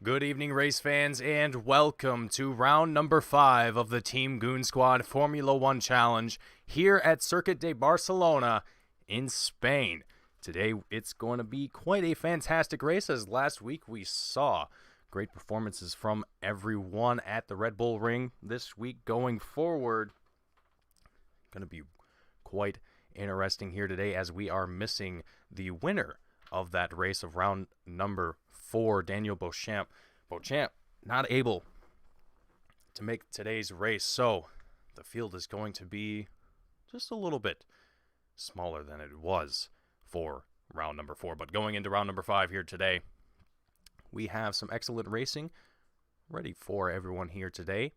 Good evening, race fans, and welcome to round number 5 of the Team Goon Squad Formula One Challenge here at Circuit de Barcelona in Spain. Today, it's going to be quite a fantastic race, as last week we saw great performances from everyone at the Red Bull Ring. This week going forward, going to be quite interesting here today, as we are missing the winner of that race of round number 4, Daniel Beauchamp. Beauchamp not able to make today's race, so the field is going to be just a little bit smaller than it was for round number 4. But going into round number 5 here today, we have some excellent racing ready for everyone here today,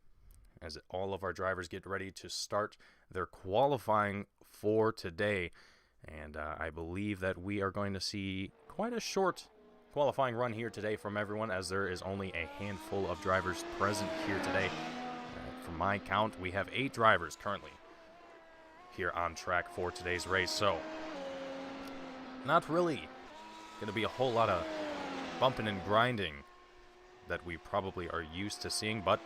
as all of our drivers get ready to start their qualifying for today. And I believe that we are going to see quite a short qualifying run here today from everyone, as there is only a handful of drivers present here today. From my count, we have 8 drivers currently here on track for today's race. So, not really going to be a whole lot of bumping and grinding that we probably are used to seeing, but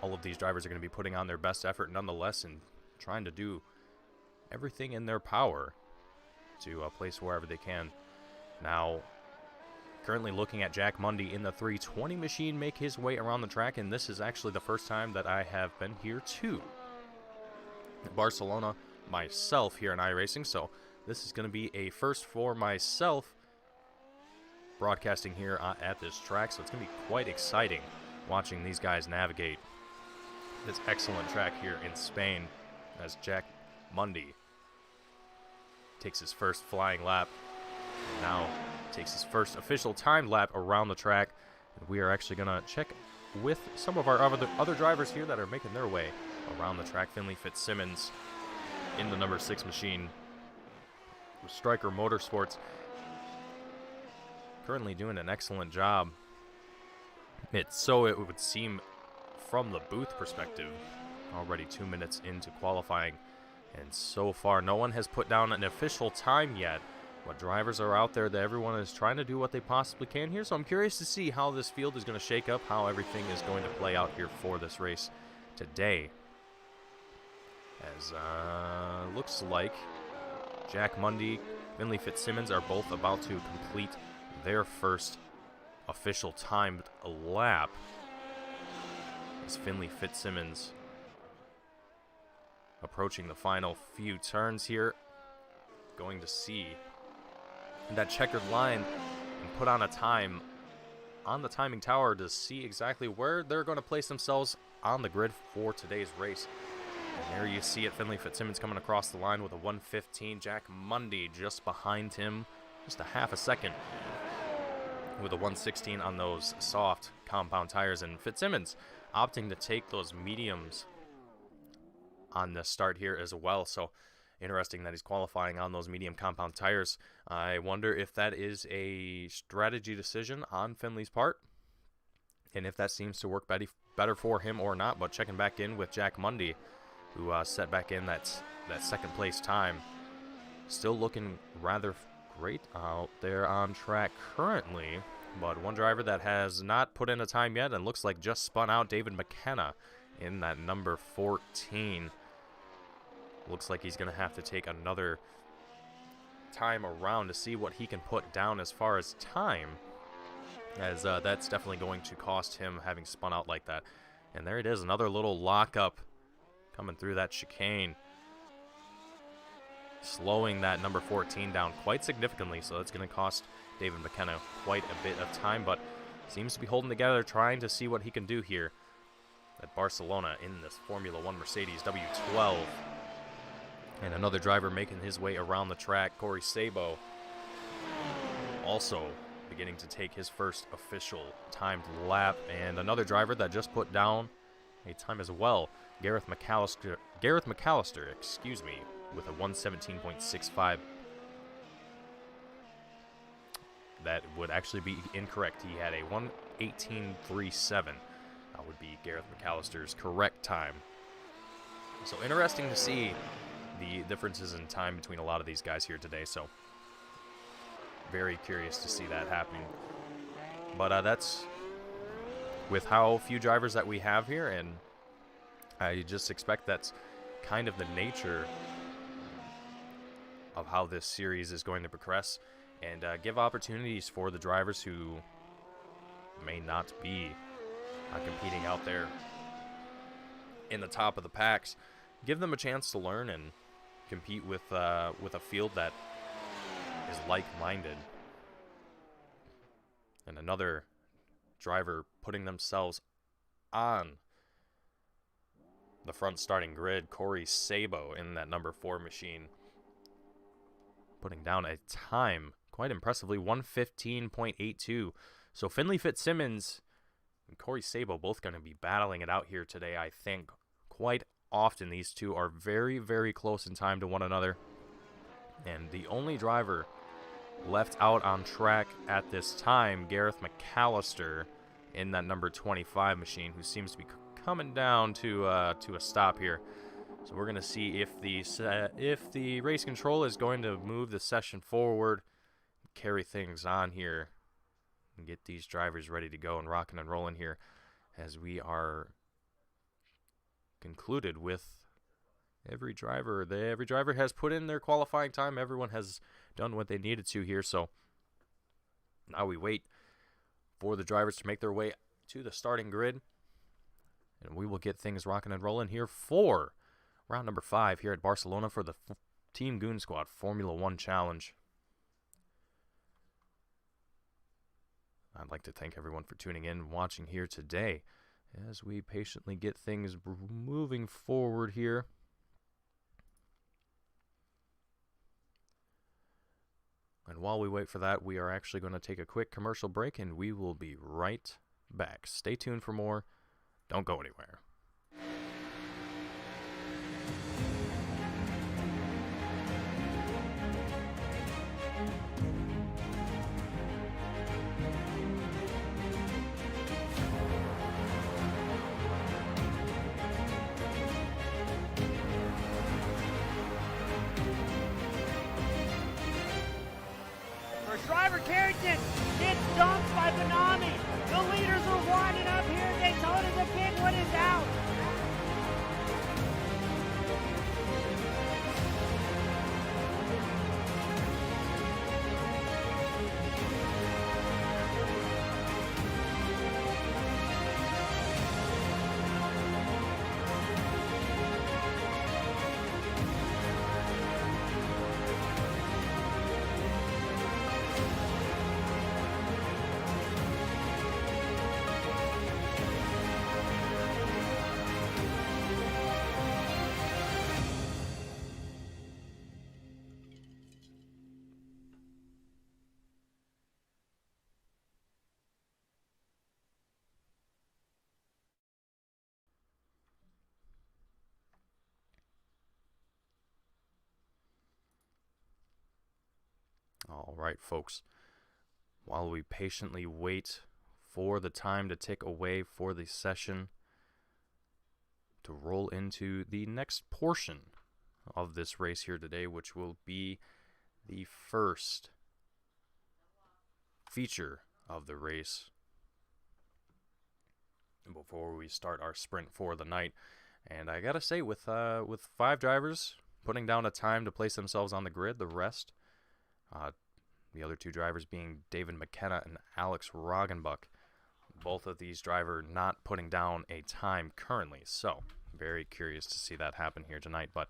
all of these drivers are going to be putting on their best effort nonetheless and trying to do everything in their power to place wherever they can. Now, currently looking at Jack Mundy in the 320 machine make his way around the track, and this is actually the first time that I have been here to Barcelona myself here in iRacing, so this is going to be a first for myself broadcasting here at this track, so it's going to be quite exciting watching these guys navigate this excellent track here in Spain, as Jack Mundy takes his first flying lap. Now takes his first official timed lap around the track. And we are actually going to check with some of our other drivers here that are making their way around the track. Finley Fitzsimmons in the number 6 machine with Striker Motorsports, currently doing an excellent job. It would seem from the booth perspective, already 2 minutes into qualifying, and so far no one has put down an official time yet. But drivers are out there that everyone is trying to do what they possibly can here, so I'm curious to see how this field is going to shake up, how everything is going to play out here for this race today. As looks like Jack Mundy, Finley Fitzsimmons are both about to complete their first official timed lap. As Finley Fitzsimmons approaching the final few turns here, going to see that checkered line and put on a time on the timing tower to see exactly where they're going to place themselves on the grid for today's race. And there you see it, Finley Fitzsimmons coming across the line with a 1:15. Jack Mundy just behind him, just a half a second, with a 1:16 on those soft compound tires. And Fitzsimmons opting to take those mediums on the start here as well. So interesting that he's qualifying on those medium compound tires. I wonder if that is a strategy decision on Finley's part, and if that seems to work better for him or not. But checking back in with Jack Mundy, who set back in that second place time. Still looking rather great out there on track currently. But one driver that has not put in a time yet and looks like just spun out, David McKenna in that number 14. Looks like he's going to have to take another time around to see what he can put down as far as time, as that's definitely going to cost him having spun out like that. And there it is, another little lockup coming through that chicane, slowing that number 14 down quite significantly, so that's going to cost David McKenna quite a bit of time, but seems to be holding together, trying to see what he can do here at Barcelona in this Formula One Mercedes W12. And another driver making his way around the track, Corey Sabo, also beginning to take his first official timed lap. And another driver that just put down a time as well, Gareth McAllister, with a 1:17.65. That would actually be incorrect. He had a 1:18.37. That would be Gareth McAllister's correct time. So interesting to see the differences in time between a lot of these guys here today. So very curious to see that happening But that's with how few drivers that we have here, and I just expect that's kind of the nature of how this series is going to progress, and give opportunities for the drivers who may not be competing out there in the top of the packs. Give them a chance to learn and compete with a field that is like-minded. And another driver putting themselves on the front starting grid, Corey Sabo in that number 4 machine, putting down a time quite impressively, 1:15.82. So Finley Fitzsimmons and Corey Sabo both going to be battling it out here today, I think. Quite often these two are very, very close in time to one another. And the only driver left out on track at this time, Gareth McAllister in that number 25 machine, who seems to be coming down to a stop here. So we're going to see if the race control is going to move the session forward, carry things on here, and get these drivers ready to go and rocking and rolling here as we are concluded with every driver. Every driver has put in their qualifying time. Everyone has done what they needed to here. So now we wait for the drivers to make their way to the starting grid, and we will get things rocking and rolling here for round number 5 here at Barcelona for the Team Goon Squad Formula One Challenge. I'd like to thank everyone for tuning in and watching here today as we patiently get things moving forward here. And while we wait for that, we are actually going to take a quick commercial break, and we will be right back. Stay tuned for more. Don't go anywhere. Driver Carrington gets dumped by Benami. The leaders are winding up here. Daytona, the big one is out. All right, folks. While we patiently wait for the time to tick away for the session to roll into the next portion of this race here today, which will be the first feature of the race before we start our sprint for the night. And I gotta say, with 5 drivers putting down a time to place themselves on the grid, the rest, the other 2 drivers being David McKenna and Alex Roggenbuck, both of these drivers not putting down a time currently. So very curious to see that happen here tonight. But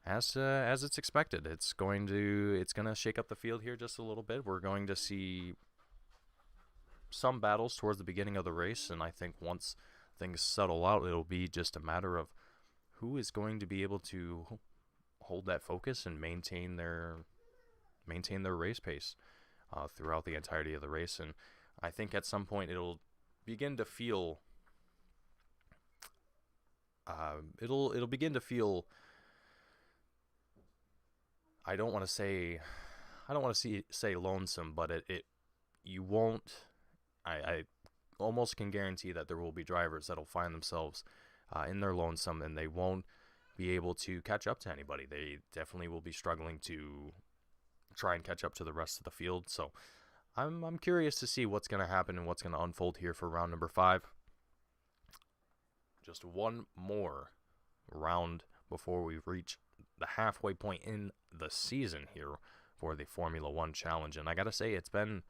as it's expected, it's gonna shake up the field here just a little bit. We're going to see some battles towards the beginning of the race, and I think once things settle out, it'll be just a matter of who is going to be able to hold that focus and maintain their race pace throughout the entirety of the race. And I think at some point it'll begin to feel it'll begin to feel, I don't want to say lonesome, but you won't. I almost can guarantee that there will be drivers that'll find themselves in their lonesome, and they won't be able to catch up to anybody. They definitely will be struggling to try and catch up to the rest of the field. So I'm curious to see what's going to happen and what's going to unfold here for round number 5. Just one more round before we reach the halfway point in the season here for the Formula One Challenge. And I got to say, it's been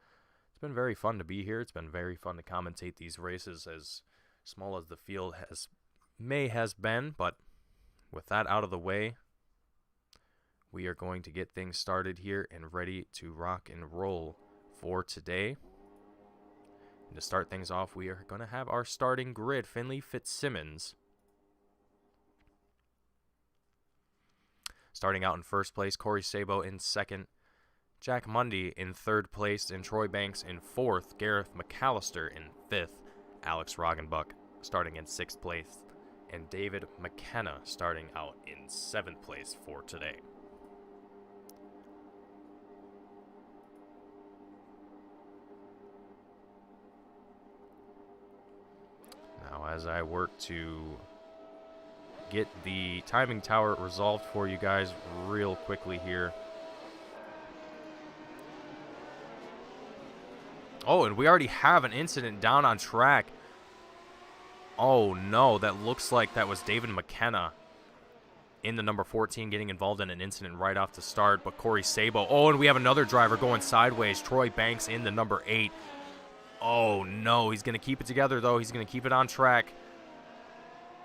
very fun to be here. It's been very fun to commentate these races, as small as the field has been. But with that out of the way, we are going to get things started here and ready to rock and roll for today. And to start things off, we are going to have our starting grid. Finley Fitzsimmons starting out in first place, Corey Sabo in second, Jack Mundy in third place, and Troy Banks in fourth, Gareth McAllister in fifth, Alex Roggenbuck starting in sixth place, and David McKenna starting out in seventh place for today. Now, as I work to get the timing tower resolved for you guys real quickly here. Oh, and we already have an incident down on track. Oh no, that looks like that was David McKenna in the number 14 getting involved in an incident right off the start. But Corey Sabo. Oh, and we have another driver going sideways. Troy Banks in the number 8. Oh no, he's going to keep it together though. He's going to keep it on track.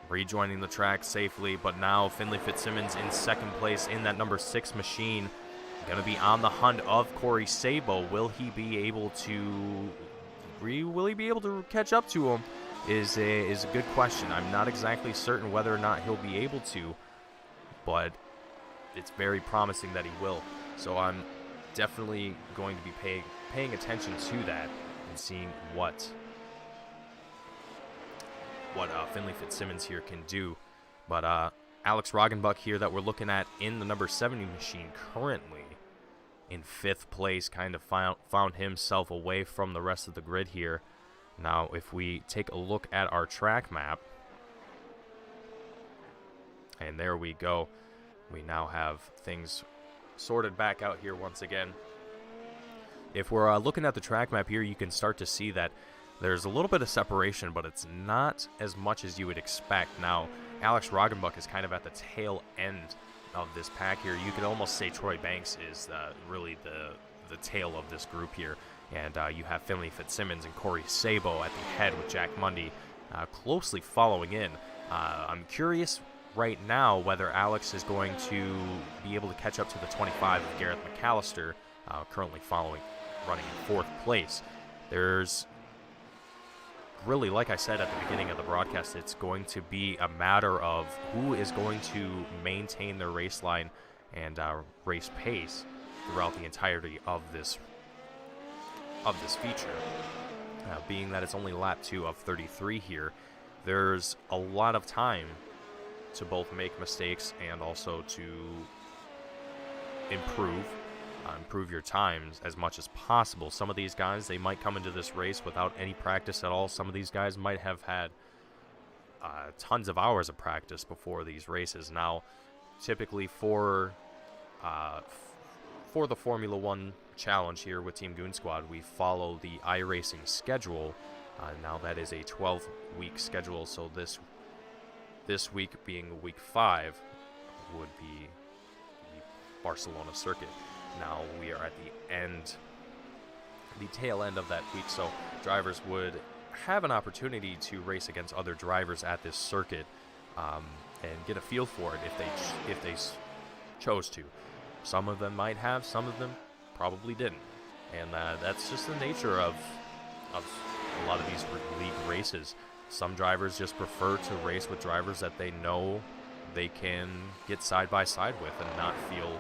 Rejoining the track safely, but now Finley Fitzsimmons in second place in that number 6 machine. Going to be on the hunt of Corey Sabo. Will he be able to catch up to him is a good question. I'm not exactly certain whether or not he'll be able to, but it's very promising that he will. So I'm definitely going to be paying attention to that and seeing what Finley Fitzsimmons here can do. But Alex Roggenbuck here that we're looking at in the number 70 machine currently in 5th place, kind of found himself away from the rest of the grid here. Now, if we take a look at our track map, and there we go. We now have things sorted back out here once again. If we're looking at the track map here, you can start to see that there's a little bit of separation, but it's not as much as you would expect. Now, Alex Roggenbuck is kind of at the tail end of this pack here. You could almost say Troy Banks is really the tail of this group here. And you have Finley Fitzsimmons and Corey Sabo at the head with Jack Mundy closely following in. I'm curious right now whether Alex is going to be able to catch up to the 25 of Gareth McAllister, currently running in 4th place. There's really, like I said at the beginning of the broadcast, it's going to be a matter of who is going to maintain their race line and race pace throughout the entirety of this feature. Being that it's only lap 2 of 33 here, there's a lot of time to both make mistakes and also to improve your times as much as possible. Some of these guys, they might come into this race without any practice at all. Some of these guys might have had tons of hours of practice before these races. Now, typically for the Formula One Challenge here with Team Goon Squad, we follow the iRacing schedule. Now that is a 12-week schedule, so this week being week 5 would be the Barcelona circuit. Now we are at the tail end of that week, so drivers would have an opportunity to race against other drivers at this circuit and get a feel for it if they chose to. Some of them might have, some of them probably didn't, and that's just the nature of a lot of these league races. Some drivers just prefer to race with drivers that they know they can get side by side with and not feel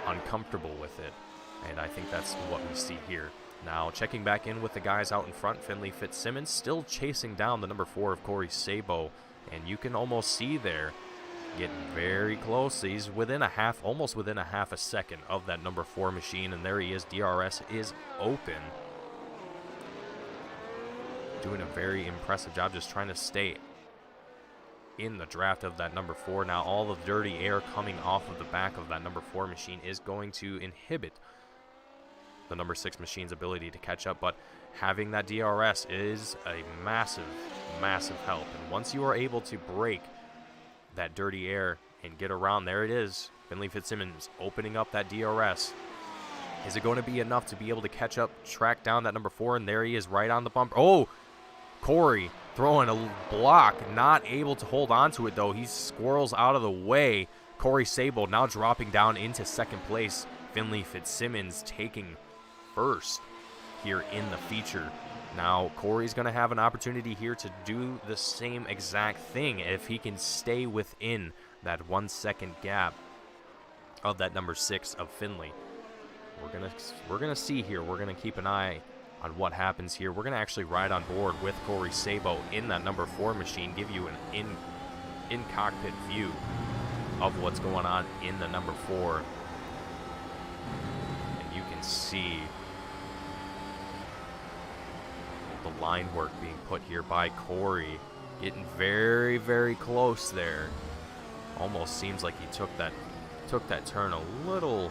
uncomfortable with it, and I think that's what we see here. Now, checking back in with the guys out in front, Finley Fitzsimmons still chasing down the number 4 of Corey Sabo, and you can almost see there, getting very close. He's almost within a half a second of that number 4 machine, and there he is. DRS is open. Doing a very impressive job just trying to stay in the draft of that number 4. Now, all the dirty air coming off of the back of that number 4 machine is going to inhibit the number 6 machine's ability to catch up, but having that DRS is a massive, massive help. And once you are able to break that dirty air and get around, there it is, Finley Fitzsimmons opening up that DRS. Is it going to be enough to be able to catch up, track down that number 4? And there he is right on the bumper. Oh, Corey throwing a block, not able to hold on to it, though. He squirrels out of the way. Corey Sabo now dropping down into second place. Finley Fitzsimmons taking first here in the feature. Now, Corey's going to have an opportunity here to do the same exact thing if he can stay within that 1 second gap of that number 6 of Finley. We're gonna see here. We're gonna keep an eye on what happens here. We're gonna actually ride on board with Corey Sabo in that number 4 machine, give you an in cockpit view of what's going on in the number 4, and you can see the line work being put here by Corey, getting very, very close there. Almost seems like he took that turn a little.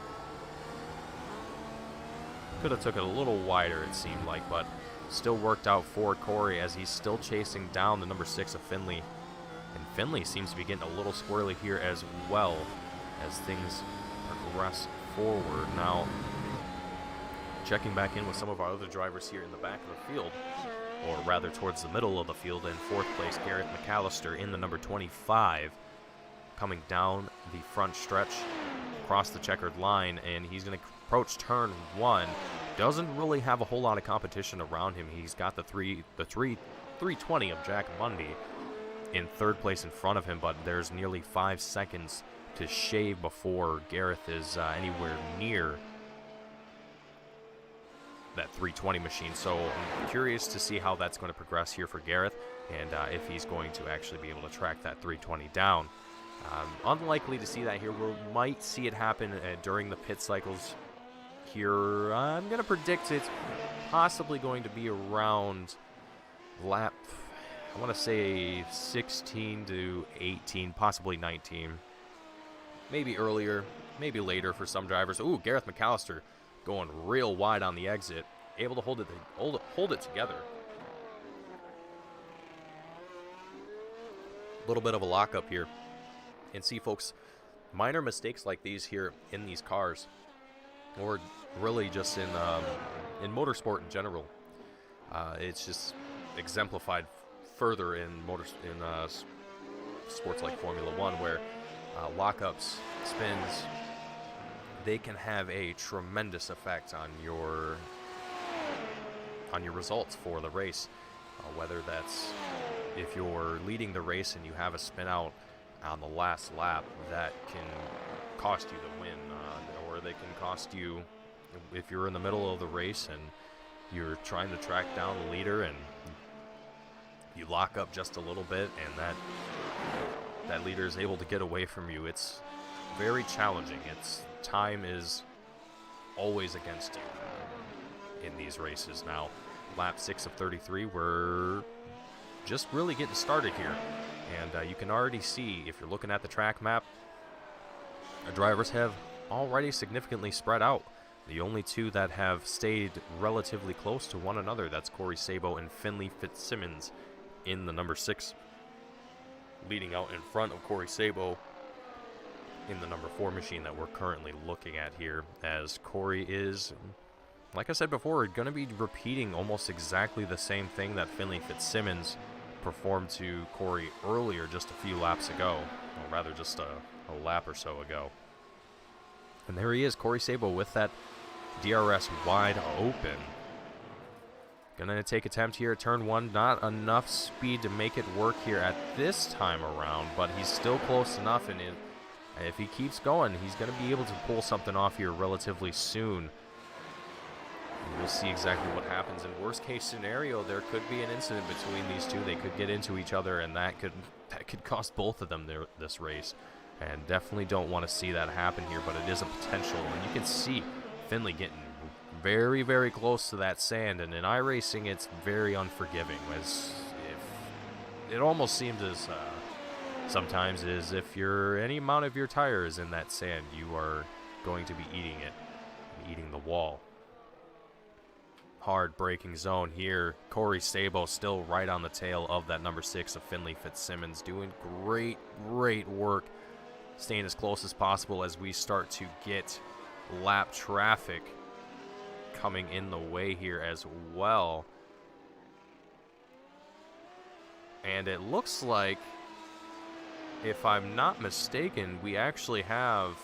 Could have took it a little wider, it seemed like, but still worked out for Corey as he's still chasing down the number 6 of Finley. And Finley seems to be getting a little squirrely here as well as things progress forward. Now, checking back in with some of our other drivers here in the back of the field, or rather towards the middle of the field. In 4th place, Garrett McAllister in the number 25, coming down the front stretch across the checkered line, and he's going to approach turn 1. Doesn't really have a whole lot of competition around him. He's got the 320 of Jack Mundy in 3rd place in front of him, but there's nearly 5 seconds to shave before Gareth is anywhere near that 320 machine. So I'm curious to see how that's going to progress here for Gareth, and if he's going to actually be able to track that 320 down. Unlikely to see that here. We might see it happen during the pit cycles here. I'm going to predict it's possibly going to be around lap, I want to say 16 to 18, possibly 19. Maybe earlier, maybe later for some drivers. Ooh, Gareth McAllister going real wide on the exit, able to hold it together. A little bit of a lockup here. And see, folks, minor mistakes like these here in these cars, or really just in motorsport in general, it's just exemplified further in sports like Formula One, where lockups, spins, they can have a tremendous effect on your results for the race. Whether that's if you're leading the race and you have a spin out on the last lap, that can cost you the win, or they can cost you if you're in the middle of the race and you're trying to track down the leader and you lock up just a little bit and that leader is able to get away from you. It's very challenging. Time is always against you in these races. Now, lap 6 of 33, we're just really getting started here. And you can already see, if you're looking at the track map, our drivers have already significantly spread out. The only two that have stayed relatively close to one another, that's Corey Sabo and Finley Fitzsimmons in the number 6, leading out in front of Corey Sabo in the number 4 machine that we're currently looking at here, as Corey is, like I said before, going to be repeating almost exactly the same thing that Finley Fitzsimmons performed to Corey earlier just a few laps ago, or rather just a lap or so ago. And there he is, Corey Sabo, with that DRS wide open. Gonna take attempt here at turn 1. Not enough speed to make it work here at this time around, but he's still close enough, and if he keeps going, he's gonna be able to pull something off here relatively soon. We'll see exactly what happens. In worst case scenario, there could be an incident between these two. They could get into each other, and that could cost both of them this race. And definitely don't want to see that happen here, but it is a potential. And you can see Finley getting very, very close to that sand. And in iRacing, it's very unforgiving. As if it almost seems as sometimes as if any amount of your tire is in that sand, you are going to be eating it, eating the wall. hard braking zone here. Corey Sabo still right on the tail of that number 6 of Finley Fitzsimmons, doing great work, staying as close as possible as we start to get lap traffic coming in the way here as well. And it looks like, if I'm not mistaken, we actually have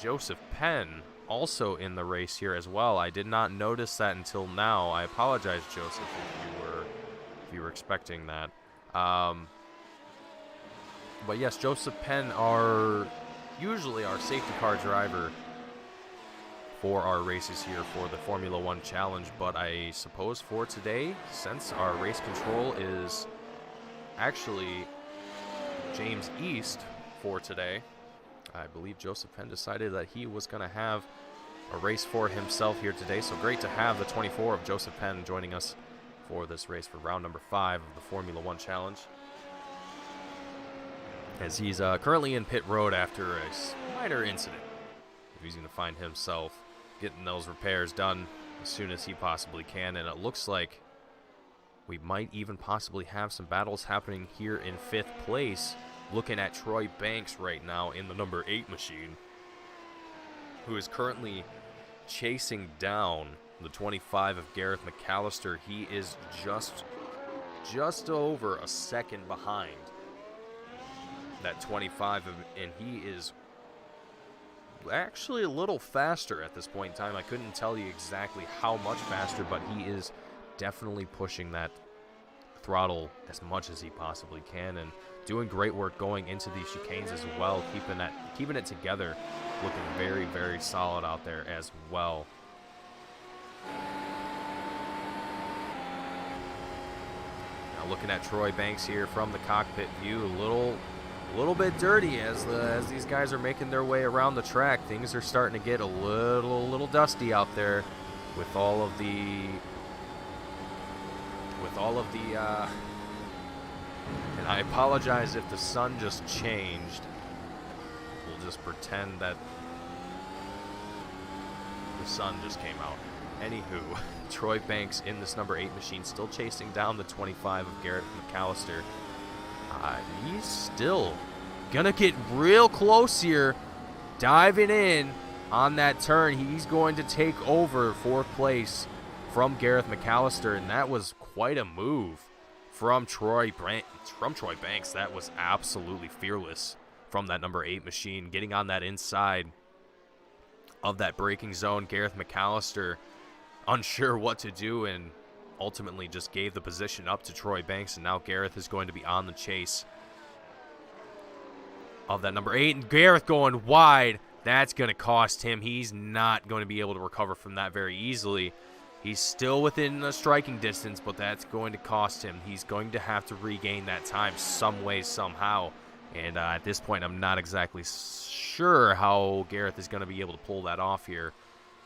Joseph Penn also in the race here as well. I did not notice that until now. I apologize, Joseph, if you were expecting that. But yes, Joseph Penn usually our safety car driver for our races here for the Formula One Challenge, but I suppose for today, since our race control is actually James East for today, I believe Joseph Penn decided that he was going to have a race for himself here today. So great to have the 24 of Joseph Penn joining us for this race for round number 5 of the Formula One Challenge, as he's currently in pit road after a minor incident. He's going to find himself getting those repairs done as soon as he possibly can, and it looks like we might even possibly have some battles happening here in 5th place, looking at Troy Banks right now in the number 8 machine, who is currently chasing down the 25 of Gareth McAllister. He is just over a second behind that 25, and he is actually a little faster at this point in time. I couldn't tell you exactly how much faster, but he is definitely pushing that throttle as much as he possibly can, and doing great work going into these chicanes as well, keeping it together, looking very solid out there as well. Now looking at Troy Banks here from the cockpit view, a little bit dirty as these guys are making their way around the track. Things are starting to get a little dusty out there with all of the and I apologize if the sun just changed. We'll just pretend that the sun just came out. Anywho, Troy Banks in this number 8 machine, still chasing down the 25 of Gareth McAllister. He's still gonna get real close here, diving in on that turn. He's going to take over 4th place from Gareth McAllister, and that was quite a move from Troy Banks. That was absolutely fearless from that number 8 machine, getting on that inside of that braking zone. Gareth McAllister unsure what to do, and ultimately just gave the position up to Troy Banks, and now Gareth is going to be on the chase of that number 8, and Gareth going wide. That's going to cost him. He's not going to be able to recover from that very easily. He's still within the striking distance, but that's going to cost him. He's going to have to regain that time some way, somehow. And at this point, I'm not exactly sure how Gareth is going to be able to pull that off here.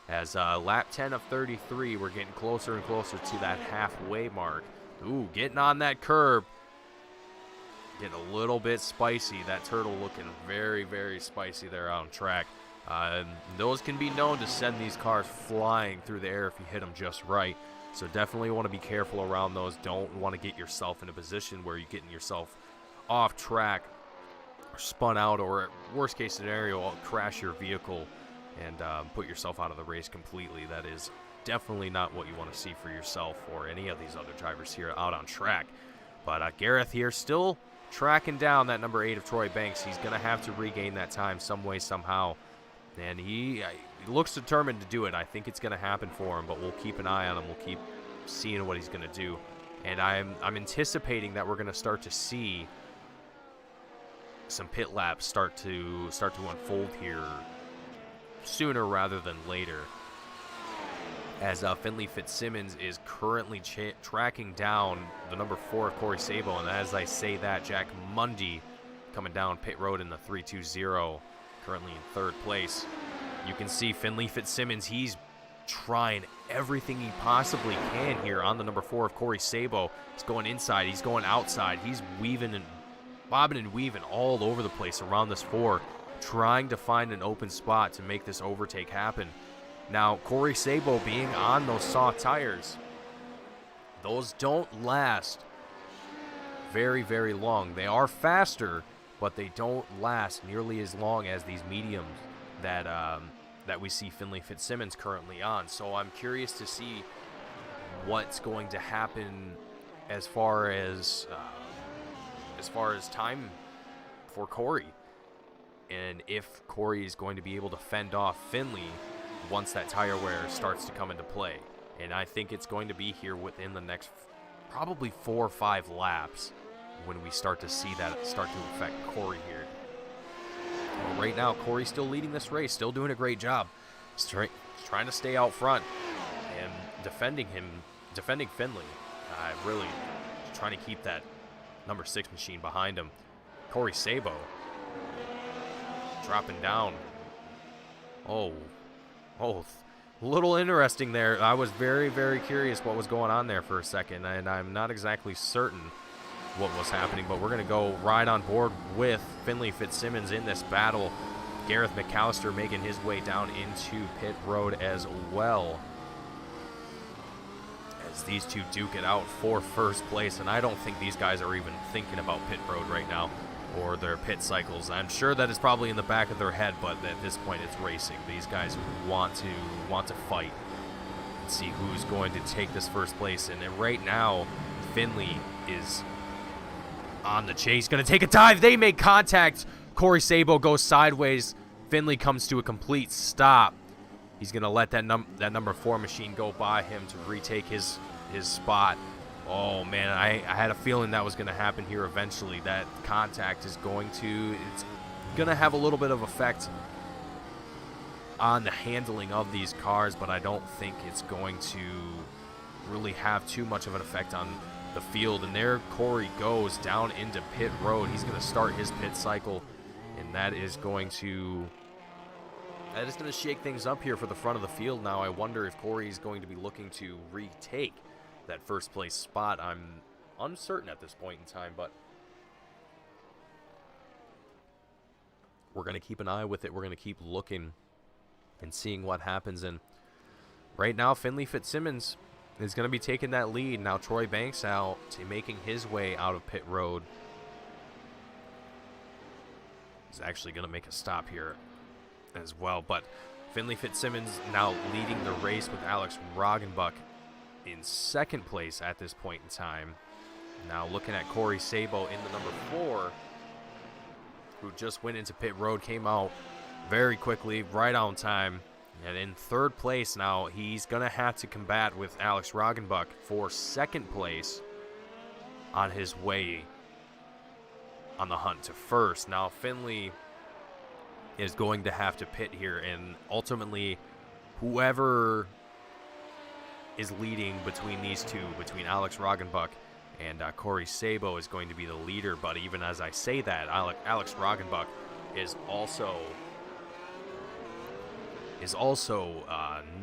As lap 10 of 33, we're getting closer and closer to that halfway mark. Ooh, getting on that curb. Getting a little bit spicy. That turtle looking very spicy there on track. Those can be known to send these cars flying through the air if you hit them just right. So definitely want to be careful around those. Don't want to get yourself in a position where you're getting yourself off track, or spun out, or worst case scenario, crash your vehicle and put yourself out of the race completely. That is definitely not what you want to see for yourself or any of these other drivers here out on track. But Gareth here still tracking down that number 8 of Troy Banks. He's going to have to regain that time some way, somehow. And he looks determined to do it. I think it's going to happen for him, but we'll keep an eye on him. We'll keep seeing what he's going to do. And I'm anticipating that we're going to start to see some pit laps start to unfold here sooner rather than later, as Finley Fitzsimmons is currently tracking down the number 4 of Corey Sabo. And as I say that, Jack Mundy coming down pit road in the 320, currently in 3rd place. You can see Finley Fitzsimmons, he's trying everything he possibly can here on the number 4 of Corey Sabo. He's going inside, he's going outside, he's weaving and bobbing and weaving all over the place around this 4, trying to find an open spot to make this overtake happen. Now, Corey Sabo being on those soft tires, those don't last very, very long. They are faster, but they don't last nearly as long as these mediums that we see Finley Fitzsimmons currently on. So I'm curious to see what's going to happen as far as time for Corey, and if Corey is going to be able to fend off Finley once that tire wear starts to come into play. And I think it's going to be here within the next probably 4 or 5 laps when we start to see that start to affect Corey here. Well, right now, Corey's still leading this race, still doing a great job. He's trying to stay out front and defending Finley. Really trying to keep that number 6 machine behind him. Corey Sabo dropping down. Oh, a little interesting there. I was very, very curious what was going on there for a second, and I'm not exactly certain what was happening, but we're going to go right on board with Finley Fitzsimmons in this battle. Gareth McAllister making his way down into pit road as well, as these two duke it out for first place. And I don't think these guys are even thinking about pit road right now or their pit cycles. I'm sure that is probably in the back of their head, but at this point it's racing. These guys want to fight and see who's going to take this first place. And then right now, Finley is on the chase, going to take a dive. They make contact. Corey Sabo goes sideways. Finley comes to a complete stop. He's going to let that number 4 machine go by him to retake his spot. Oh, man, I had a feeling that was going to happen here eventually. That contact is going to have a little bit of effect on the handling of these cars, but I don't think it's going to really have too much of an effect on the field. And there Corey goes down into pit road. He's going to start his pit cycle, and that is going to shake things up here for the front of the field. Now I wonder if Corey is going to be looking to retake that first place spot. I'm uncertain at this point in time, but we're going to keep an eye with it. We're going to keep looking and seeing what happens. And right now, Finley Fitzsimmons is going to be taking that lead. Now Troy Banks out to making his way out of pit road. He's actually going to make a stop here as well. But Finley Fitzsimmons now leading the race with Alex Roggenbuck in second place at this point in time. Now looking at Corey Sabo in the number 4, who just went into pit road, came out very quickly, right on time. And in third place now, he's going to have to combat with Alex Roggenbuck for second place on his way on the hunt to first. Now Finley is going to have to pit here, and ultimately whoever is leading between these two, between Alex Roggenbuck and Corey Sabo, is going to be the leader. But even as I say that, Alex Roggenbuck is also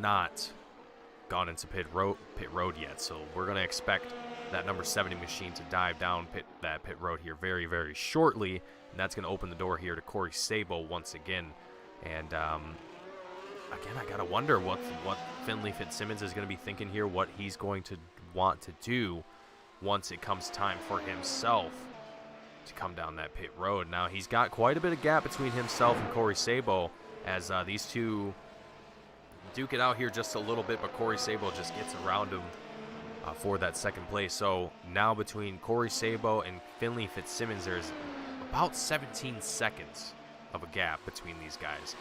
not gone into pit road yet. So we're going to expect that number 70 machine to dive down that pit road here very, very shortly. And that's going to open the door here to Corey Sabo once again. And again, I got to wonder what Finley Fitzsimmons is going to be thinking here, what he's going to want to do once it comes time for himself to come down that pit road. Now, he's got quite a bit of gap between himself and Corey Sabo as these two duke it out here just a little bit, but Corey Sabo just gets around him for that second place. So now between Corey Sabo and Finley Fitzsimmons, there's about 17 seconds of a gap between these guys.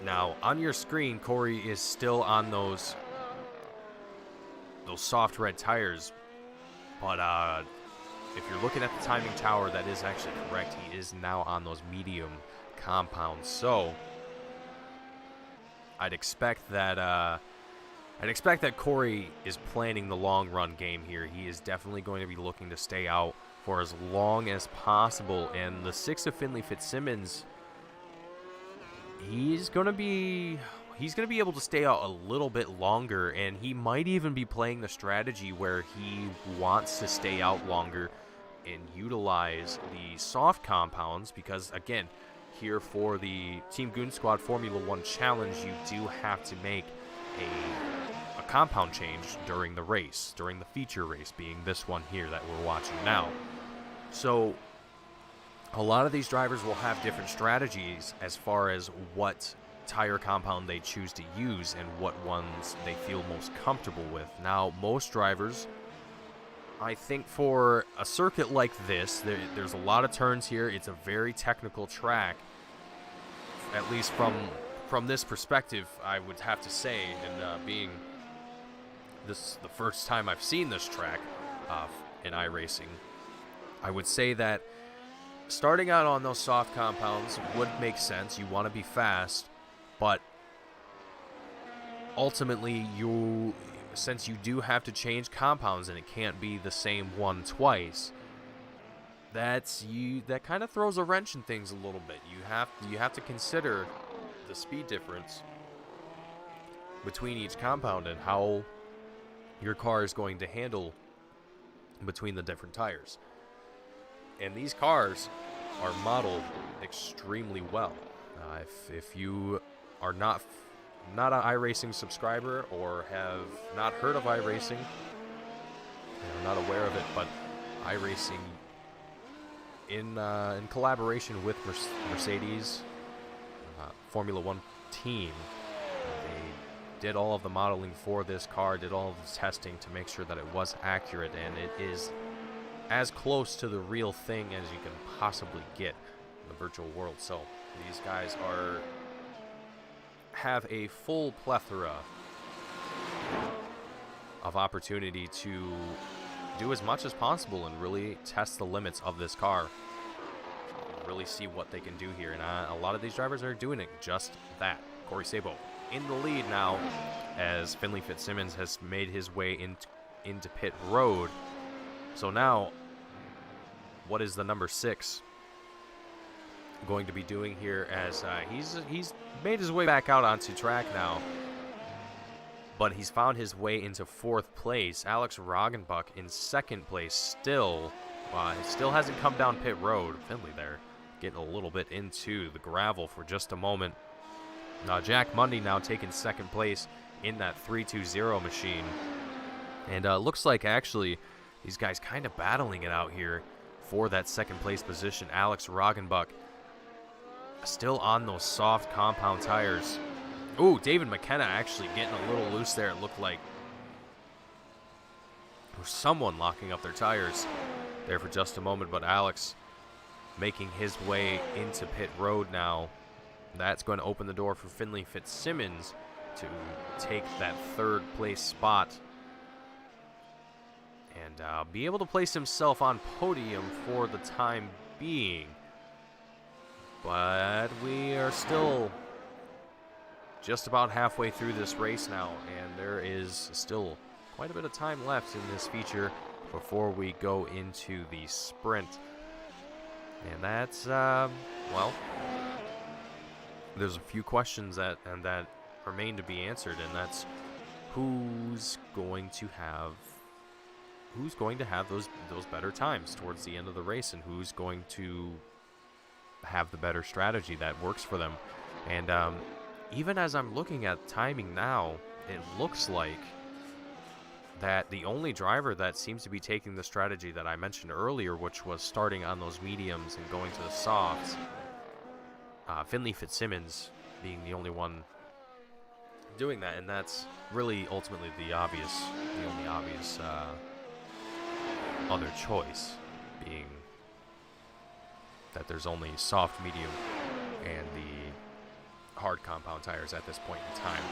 Now, on your screen, Corey is still on those soft red tires, but if you're looking at the timing tower, that is actually correct. He is now on those medium compounds. So I'd expect that Corey is planning the long run game here. He is definitely going to be looking to stay out for as long as possible. And the 6 of Finley Fitzsimmons, he's going to be able to stay out a little bit longer, and he might even be playing the strategy where he wants to stay out longer and utilize the soft compounds, because again, here for the Team Goon Squad Formula One Challenge, you do have to make a compound change during the race, during the feature race, being this one here that we're watching now. So a lot of these drivers will have different strategies as far as what tire compound they choose to use and what ones they feel most comfortable with. Now, most drivers, I think for a circuit like this, there's a lot of turns here. It's a very technical track, at least from this perspective, I would have to say, and being this the first time I've seen this track in iRacing, I would say that starting out on those soft compounds would make sense. You want to be fast, but ultimately, since you do have to change compounds and it can't be the same one twice, that kind of throws a wrench in things a little bit. You have to consider the speed difference between each compound and how your car is going to handle between the different tires. And these cars are modeled extremely well. If you are not an iRacing subscriber or have not heard of iRacing, you're not aware of it, but iRacing, in collaboration with Mercedes Formula One team, they did all of the modeling for this car, did all of the testing to make sure that it was accurate, and it is as close to the real thing as you can possibly get in the virtual world. So these guys have a full plethora of opportunity to do as much as possible and really test the limits of this car, really see what they can do here. And a lot of these drivers are doing it just that. Corey Sabo in the lead now as Finley Fitzsimmons has made his way into pit road. So now, what is the number 6 going to be doing here, as he's made his way back out onto track now, but he's found his way into 4th place. Alex Roggenbuck in 2nd place still hasn't come down pit road. Finley there getting a little bit into the gravel for just a moment. Jack Mundy now taking 2nd place in that 320 machine, and looks like actually these guys kind of battling it out here for that 2nd place position. Alex Roggenbuck still on those soft compound tires. Ooh, David McKenna actually getting a little loose there. It looked like there was someone locking up their tires there for just a moment, but Alex making his way into pit road now. That's going to open the door for Finley Fitzsimmons to take that 3rd place spot and be able to place himself on podium for the time being. But we are still just about halfway through this race now, and there is still quite a bit of time left in this feature before we go into the sprint. And that's, well, there's a few questions that remain to be answered, and that's who's going to have those better times towards the end of the race, and who's going to have the better strategy that works for them. And even as I'm looking at timing now, it looks like that the only driver that seems to be taking the strategy that I mentioned earlier, which was starting on those mediums and going to the softs, Finley Fitzsimmons being the only one doing that, and that's really ultimately the only obvious other choice, being that there's only soft, medium, and the hard compound tires at this point in time,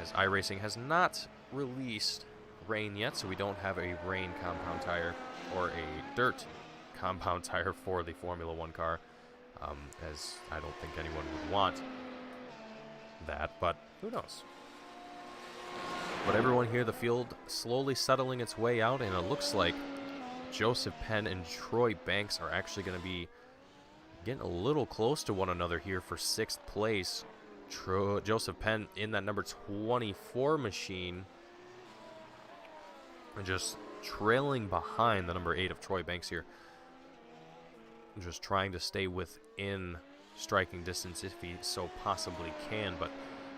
as iRacing has not released rain yet, so we don't have a rain compound tire or a dirt compound tire for the Formula One car, as I don't think anyone would want that, but who knows. But everyone here, the field slowly settling its way out, and it looks like Joseph Penn and Troy Banks are actually going to be getting a little close to one another here for 6th place. Joseph Penn in that number 24 machine, and just trailing behind the number 8 of Troy Banks here. Just trying to stay within striking distance if he so possibly can. But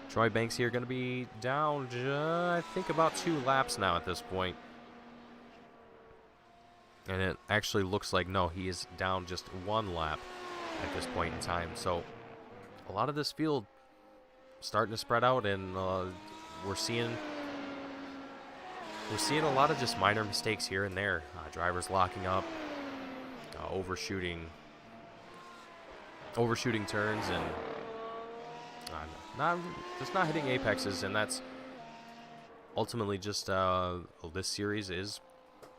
Troy Banks here going to be down, I think, about 2 laps now at this point. And it actually looks like, no, he is down just 1 lap at this point in time. So a lot of this field starting to spread out, and we're seeing a lot of just minor mistakes here and there. Drivers locking up, overshooting turns, and not hitting apexes. And that's ultimately just this series is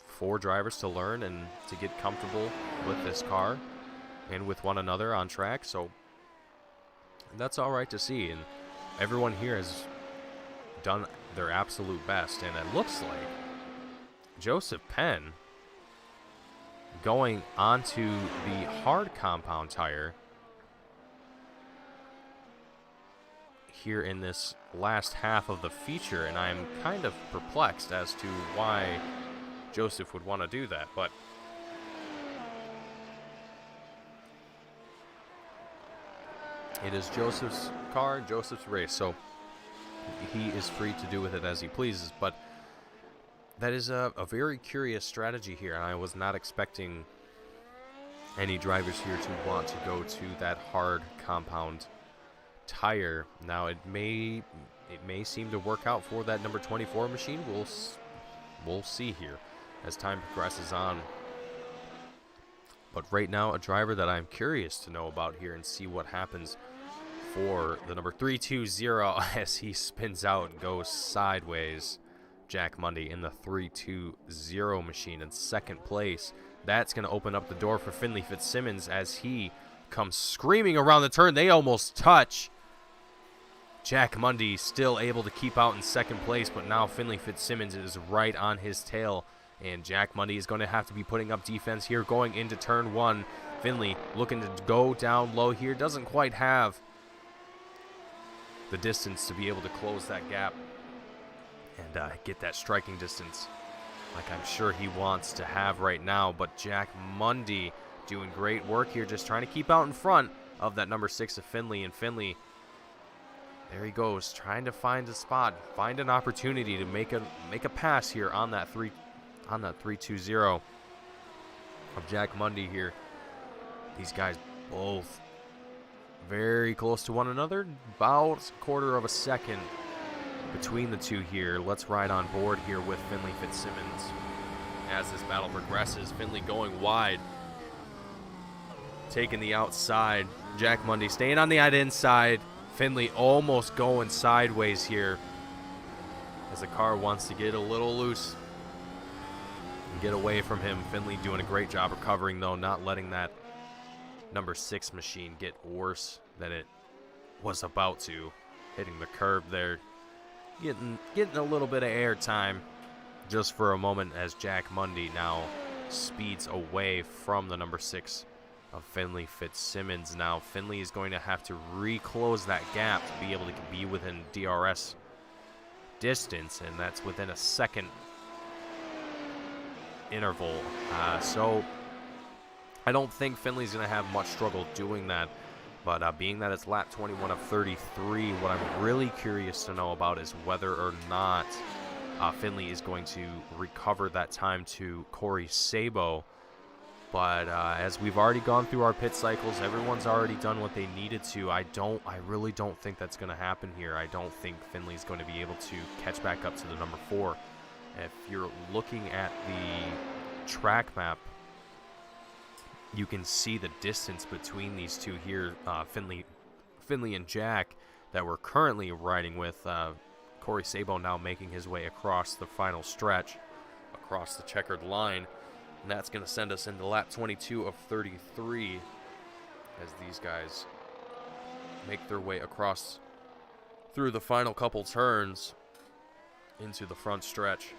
for drivers to learn and to get comfortable with this car and with one another on track. So that's all right to see, and everyone here has done their absolute best. And it looks like Joseph Penn going onto the hard compound tire here in this last half of the feature, and I'm kind of perplexed as to why Joseph would want to do that, but it is Joseph's car, Joseph's race, so he is free to do with it as he pleases. But that is a very curious strategy here, and I was not expecting any drivers here to want to go to that hard compound tire. Now it may seem to work out for that number 24 machine. We'll see here as time progresses on. But right now, a driver that I'm curious to know about here and see what happens for the number 320 as he spins out and goes sideways. Jack Mundy in the 320 machine in second place. That's going to open up the door for Finley Fitzsimmons as he comes screaming around the turn. They almost touch. Jack Mundy still able to keep out in second place, but now Finley Fitzsimmons is right on his tail. And Jack Mundy is going to have to be putting up defense here going into turn 1. Finley looking to go down low here. Doesn't quite have the distance to be able to close that gap and get that striking distance like I'm sure he wants to have right now. But Jack Mundy doing great work here, just trying to keep out in front of that number 6 of Finley. And Finley, there he goes, trying to find a spot, find an opportunity to make a pass here on that 320 of Jack Mundy here. These guys both very close to one another, about a quarter of a second between the two here. Let's ride on board here with Finley Fitzsimmons as this battle progresses. Finley going wide, taking the outside. Jack Mundy staying on the inside. Finley almost going sideways here as the car wants to get a little loose and get away from him. Finley doing a great job recovering, though, not letting that number 6 machine get worse than it was about to. Hitting the curb there, getting a little bit of air time just for a moment as Jack Mundy now speeds away from the number 6 of Finley Fitzsimmons. Now Finley is going to have to reclose that gap to be able to be within DRS distance, and that's within a second interval. So I don't think Finley's going to have much struggle doing that. But being that it's lap 21 of 33, what I'm really curious to know about is whether or not Finley is going to recover that time to Corey Sabo. But as we've already gone through our pit cycles, everyone's already done what they needed to. I really don't think that's going to happen here. I don't think Finley's going to be able to catch back up to the number 4. If you're looking at the track map, you can see the distance between these two here, Finley and Jack, that we're currently riding with. Corey Sabo now making his way across the final stretch, across the checkered line. And that's going to send us into lap 22 of 33 as these guys make their way across through the final couple turns into the front stretch.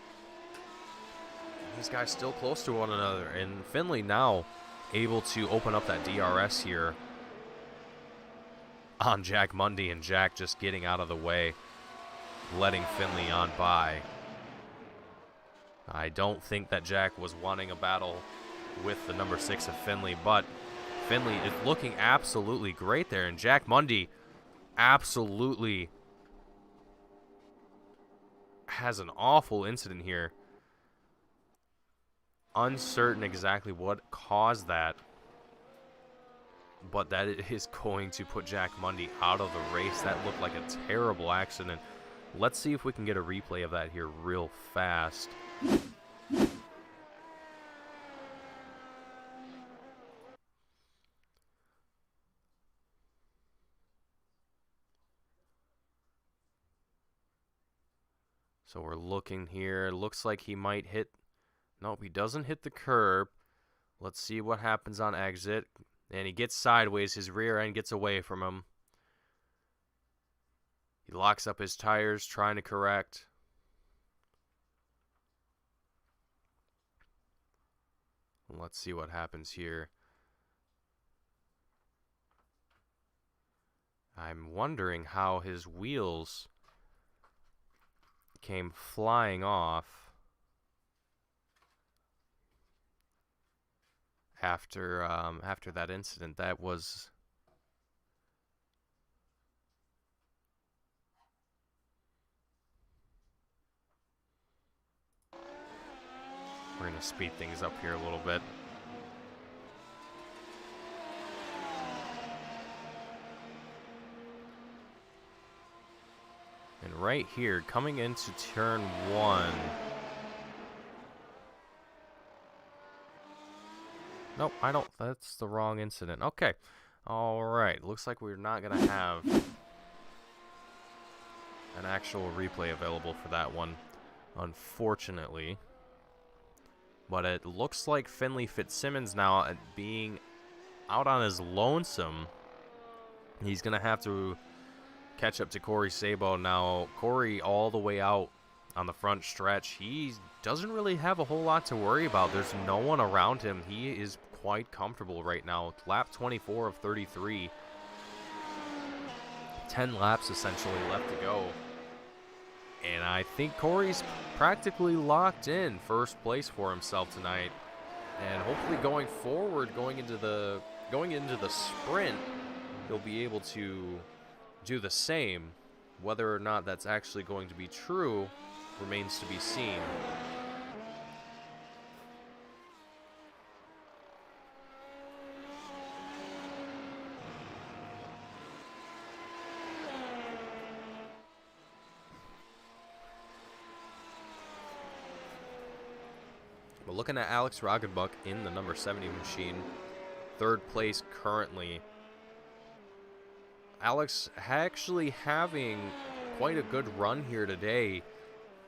And these guys still close to one another, and Finley now able to open up that DRS here on Jack Mundy, and Jack just getting out of the way, letting Finley on by. I don't think that Jack was wanting a battle with the number 6 of Finley, but Finley is looking absolutely great there, and Jack Mundy absolutely has an awful incident here. Uncertain exactly what caused that, but that is going to put Jack Mundy out of the race. That looked like a terrible accident. Let's see if we can get a replay of that here real fast. So we're looking here. Looks like he might hit. Nope, he doesn't hit the curb. Let's see what happens on exit. And he gets sideways. His rear end gets away from him. He locks up his tires, trying to correct. Let's see what happens here. I'm wondering how his wheels came flying off after that incident. That was we're gonna speed things up here a little bit. And right here, coming into turn 1. Nope, I don't. That's the wrong incident. Okay. All right. Looks like we're not going to have an actual replay available for that one, unfortunately. But it looks like Finley Fitzsimmons now being out on his lonesome. He's going to have to catch up to Corey Sabo now. Corey all the way out on the front stretch. He doesn't really have a whole lot to worry about. There's no one around him. He is quite comfortable right now. Lap 24 of 33. 10 laps essentially left to go. And I think Corey's practically locked in first place for himself tonight. And hopefully going forward, going into the sprint, he'll be able to do the same. Whether or not that's actually going to be true remains to be seen. But looking at Alex Roggenbuck in the number 70 machine, third place currently. Alex actually having quite a good run here today,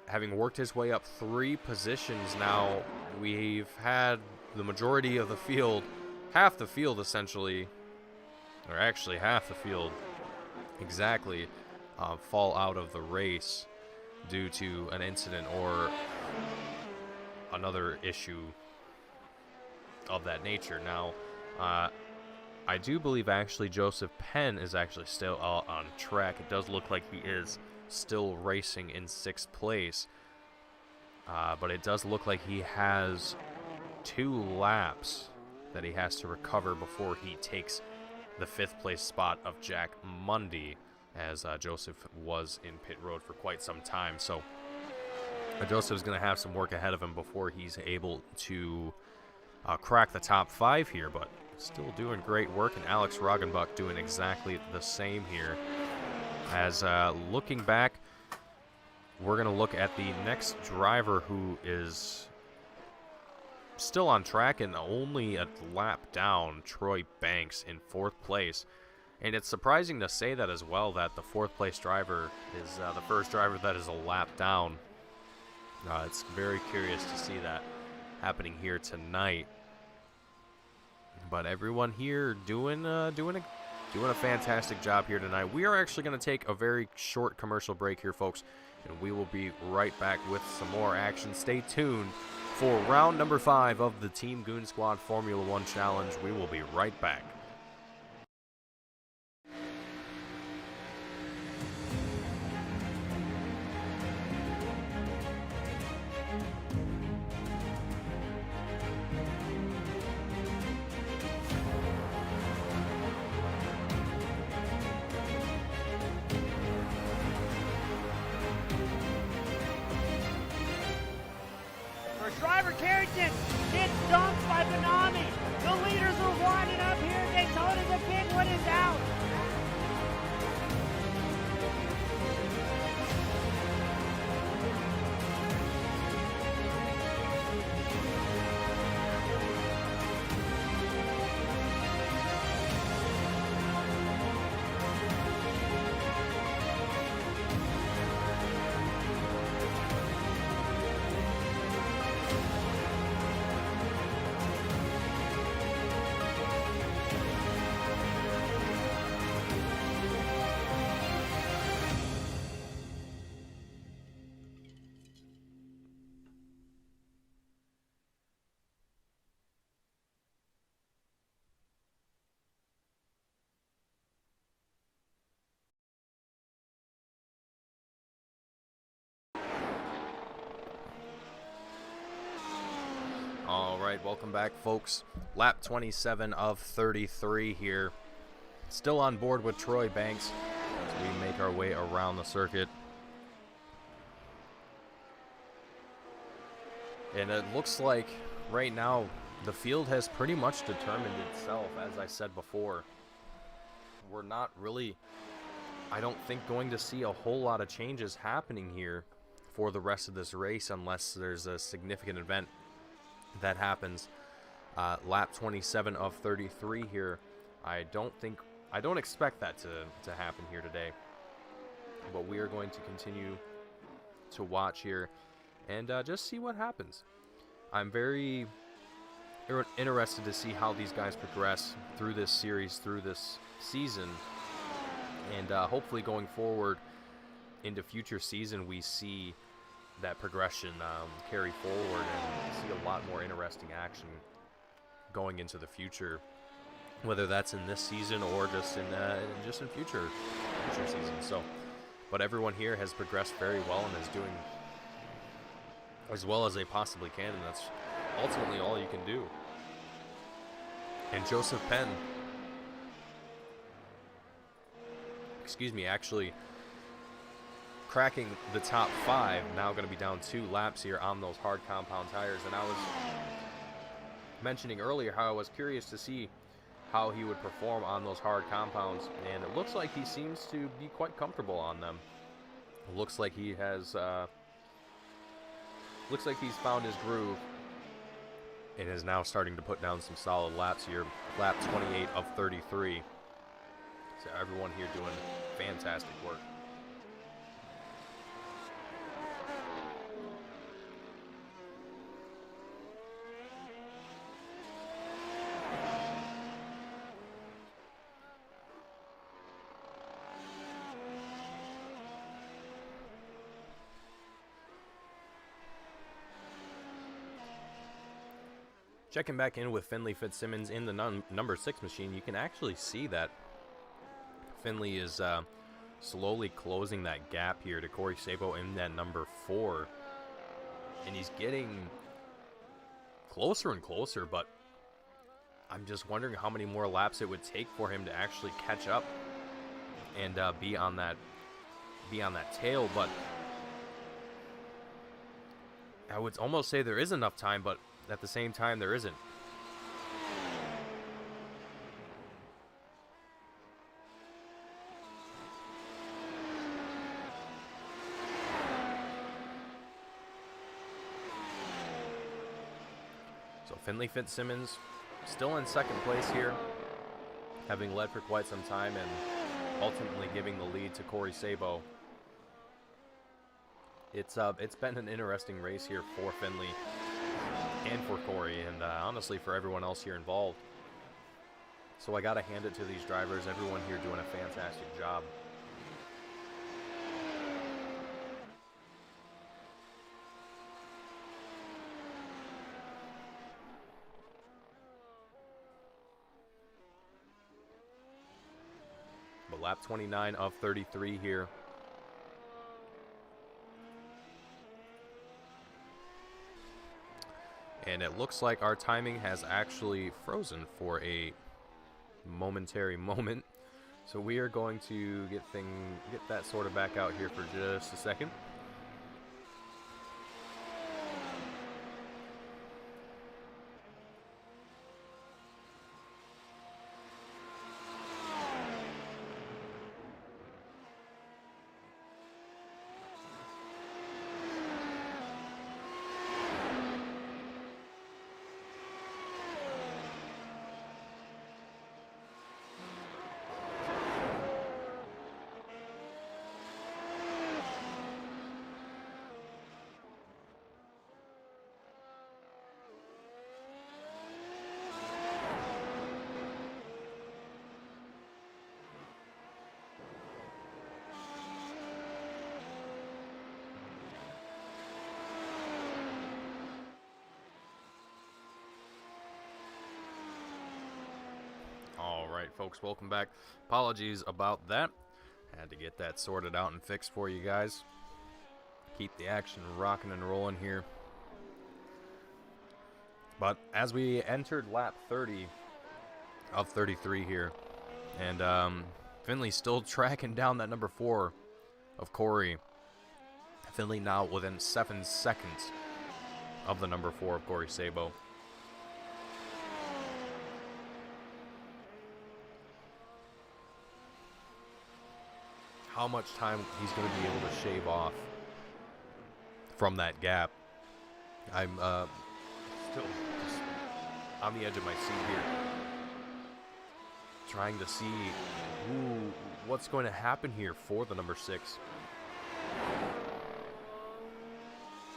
having worked his way up 3 positions now. We've had the majority of the field, half the field essentially, or actually half the field exactly, fall out of the race due to an incident or another issue of that nature. Now, I do believe actually Joseph Penn is actually still on track. It does look like he is still racing in 6th place. But it does look like he has 2 laps that he has to recover before he takes the 5th place spot of Jack Mundy, as Joseph was in pit road for quite some time. So Joseph's going to have some work ahead of him before he's able to crack the top 5 here, but still doing great work, and Alex Roggenbuck doing exactly the same here. As looking back, we're going to look at the next driver who is still on track and only a lap down, Troy Banks in 4th place. And it's surprising to say that as well, that the 4th place driver is the first driver that is a lap down. It's very curious to see that happening here tonight. But everyone here doing a fantastic job here tonight. We are actually going to take a very short commercial break here, folks, and we will be right back with some more action. Stay tuned for round number 5 of the Team Goon Squad Formula One Challenge. We will be right back. Carrington gets dumped by Benami. The leaders are winding up here. Daytona, the big one is out. All right, welcome back, folks. Lap 27 of 33 here. Still on board with Troy Banks as we make our way around the circuit. And it looks like right now the field has pretty much determined itself, as I said before. We're not really, I don't think, going to see a whole lot of changes happening here for the rest of this race unless there's a significant event that happens. Lap 27 of 33 here. I don't expect that to happen here today, but we are going to continue to watch here and just see what happens. I'm very interested to see how these guys progress through this series, through this season, and hopefully going forward into future season we see that progression carry forward and see a lot more interesting action going into the future, whether that's in this season or just in future seasons. So, but everyone here has progressed very well and is doing as well as they possibly can, and that's ultimately all you can do. And Joseph Penn, actually cracking the top 5, now going to be down 2 laps here on those hard compound tires. And I was mentioning earlier how I was curious to see how he would perform on those hard compounds, and it looks like he seems to be quite comfortable on them. It looks like he has he's found his groove and is now starting to put down some solid laps here. Lap 28 of 33. So everyone here doing fantastic work. Checking back in with Finley Fitzsimmons in the number 6 machine, you can actually see that Finley is slowly closing that gap here to Corey Sabo in that number 4. And he's getting closer and closer, but I'm just wondering how many more laps it would take for him to actually catch up and be on that tail. But I would almost say there is enough time, but at the same time, there isn't. So Finley Fitzsimmons still in second place here, having led for quite some time and ultimately giving the lead to Corey Sabo. It's been an interesting race here for Finley and for Corey, and honestly for everyone else here involved. So I gotta hand it to these drivers, everyone here doing a fantastic job. But lap 29 of 33 here. And it looks like our timing has actually frozen for a momentary moment. So we are going to get that sorted back out here for just a second. Alright folks, welcome back. Apologies about that. Had to get that sorted out and fixed for you guys. Keep the action rocking and rolling here. But as we entered lap 30 of 33 here, and Finley still tracking down that number 4 of Corey. Finley now within 7 seconds of the number 4 of Corey Sabo. How much time he's going to be able to shave off from that gap. I'm still just on the edge of my seat here, trying to see what's going to happen here for the number 6.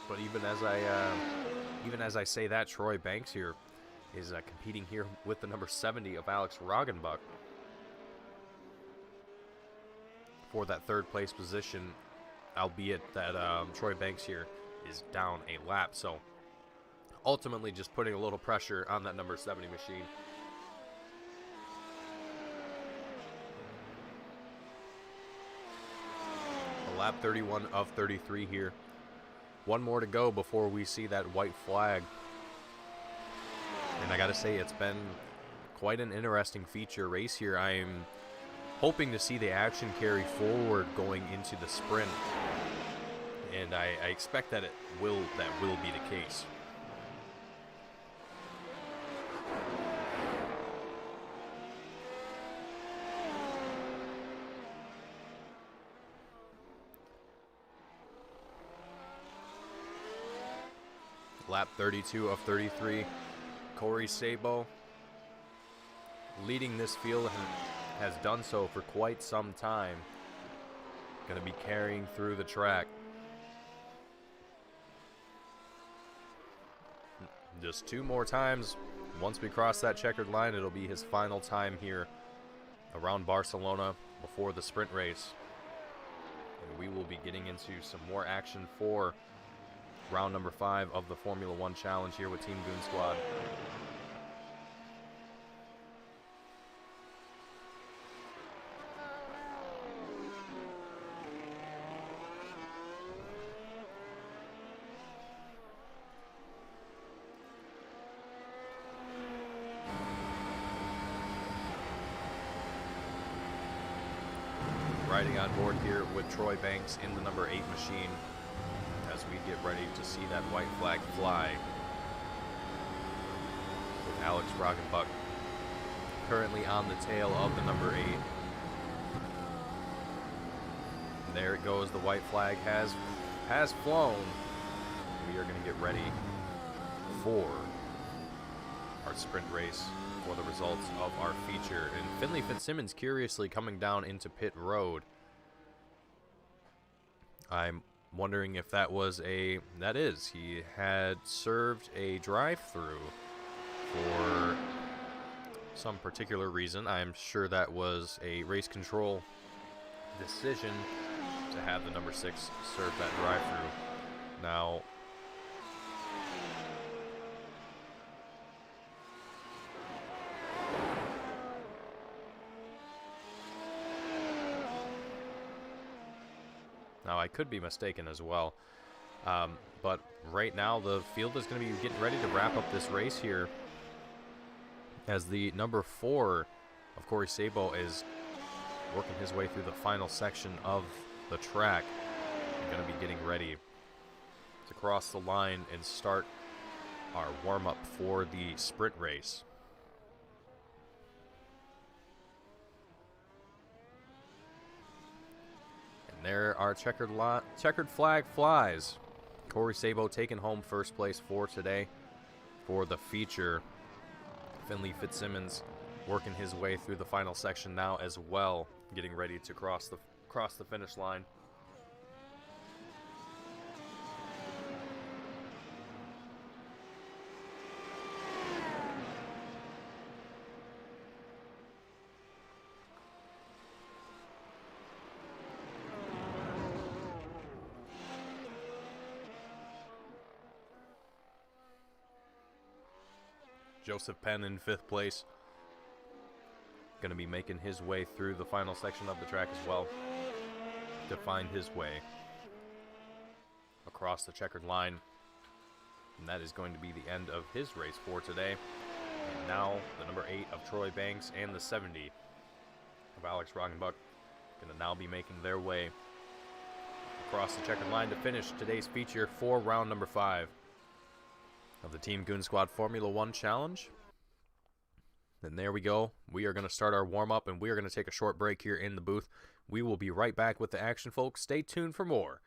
But even as I say that, Troy Banks here is competing here with the number 70 of Alex Roggenbuck for that 3rd place position, albeit that Troy Banks here is down a lap. So ultimately just putting a little pressure on that number 70 machine. Lap 31 of 33 here. One more to go before we see that white flag. And I gotta say, it's been quite an interesting feature race here. I'm hoping to see the action carry forward going into the sprint. And I expect that that will be the case. Lap 32 of 33, Corey Sabo leading this field, has done so for quite some time. Going to be carrying through the track. Just 2 more times. Once we cross that checkered line, it'll be his final time here around Barcelona before the sprint race. And we will be getting into some more action for round number 5 of the Formula One Challenge here with Team Goon Squad. Riding on board here with Troy Banks in the number 8 machine as we get ready to see that white flag fly with Alex Roggenbuck currently on the tail of the number 8. And there it goes. The white flag has flown. We are going to get ready for our sprint race for the results of our feature. And Finley Fitzsimmons curiously coming down into pit road. I'm wondering if that was he had served a drive-through for some particular reason. I'm sure that was a race control decision to have the number 6 serve that drive-through. Now, I could be mistaken as well, but right now the field is going to be getting ready to wrap up this race here as the number 4 of Corey Sabo is working his way through the final section of the track. We're going to be getting ready to cross the line and start our warm-up for the sprint race. There our checkered flag flies. Corey Sabo taking home first place for today for the feature. Finley Fitzsimmons working his way through the final section now as well, getting ready to cross the finish line. Joseph Penn in 5th place. going to be making his way through the final section of the track as well to find his way across the checkered line. And that is going to be the end of his race for today. And now the number 8 of Troy Banks and the 70 of Alex Roggenbuck going to now be making their way across the checkered line to finish today's feature for round number 5 of the Team Goon Squad Formula One Challenge. And there we go. We are going to start our warm-up, and we are going to take a short break here in the booth. We will be right back with the action, folks. Stay tuned for more.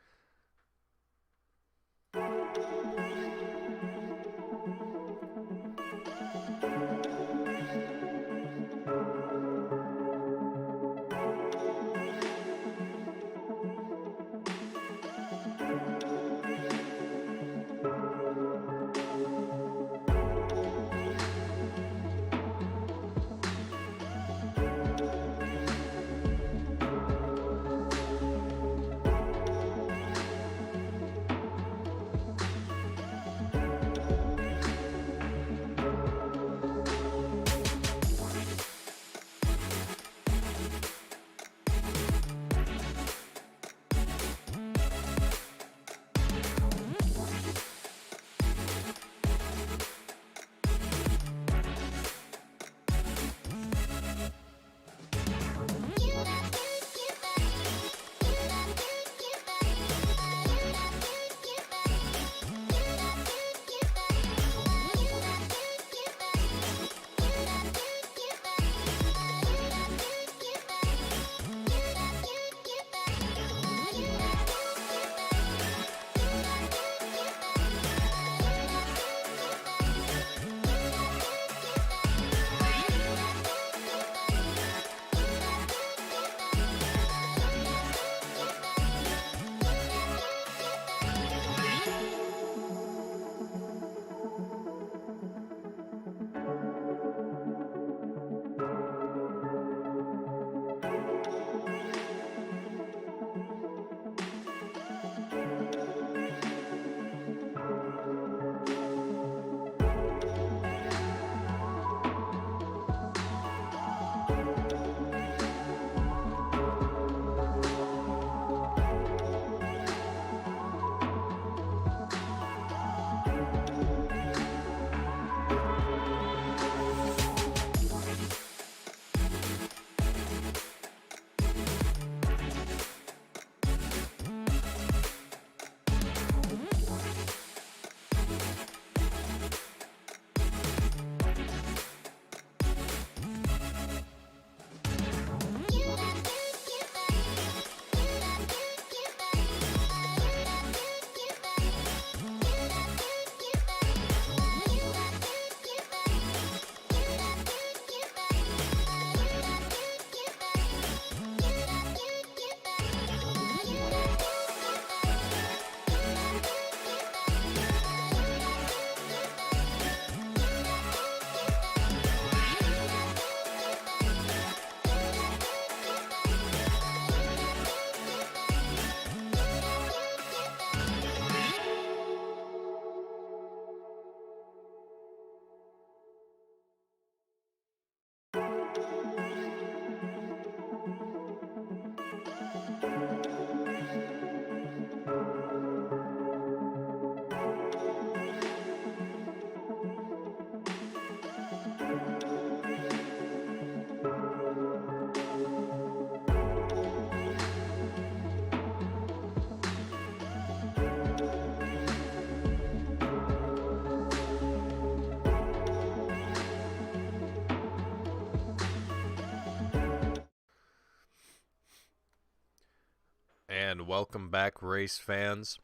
And welcome back, race fans,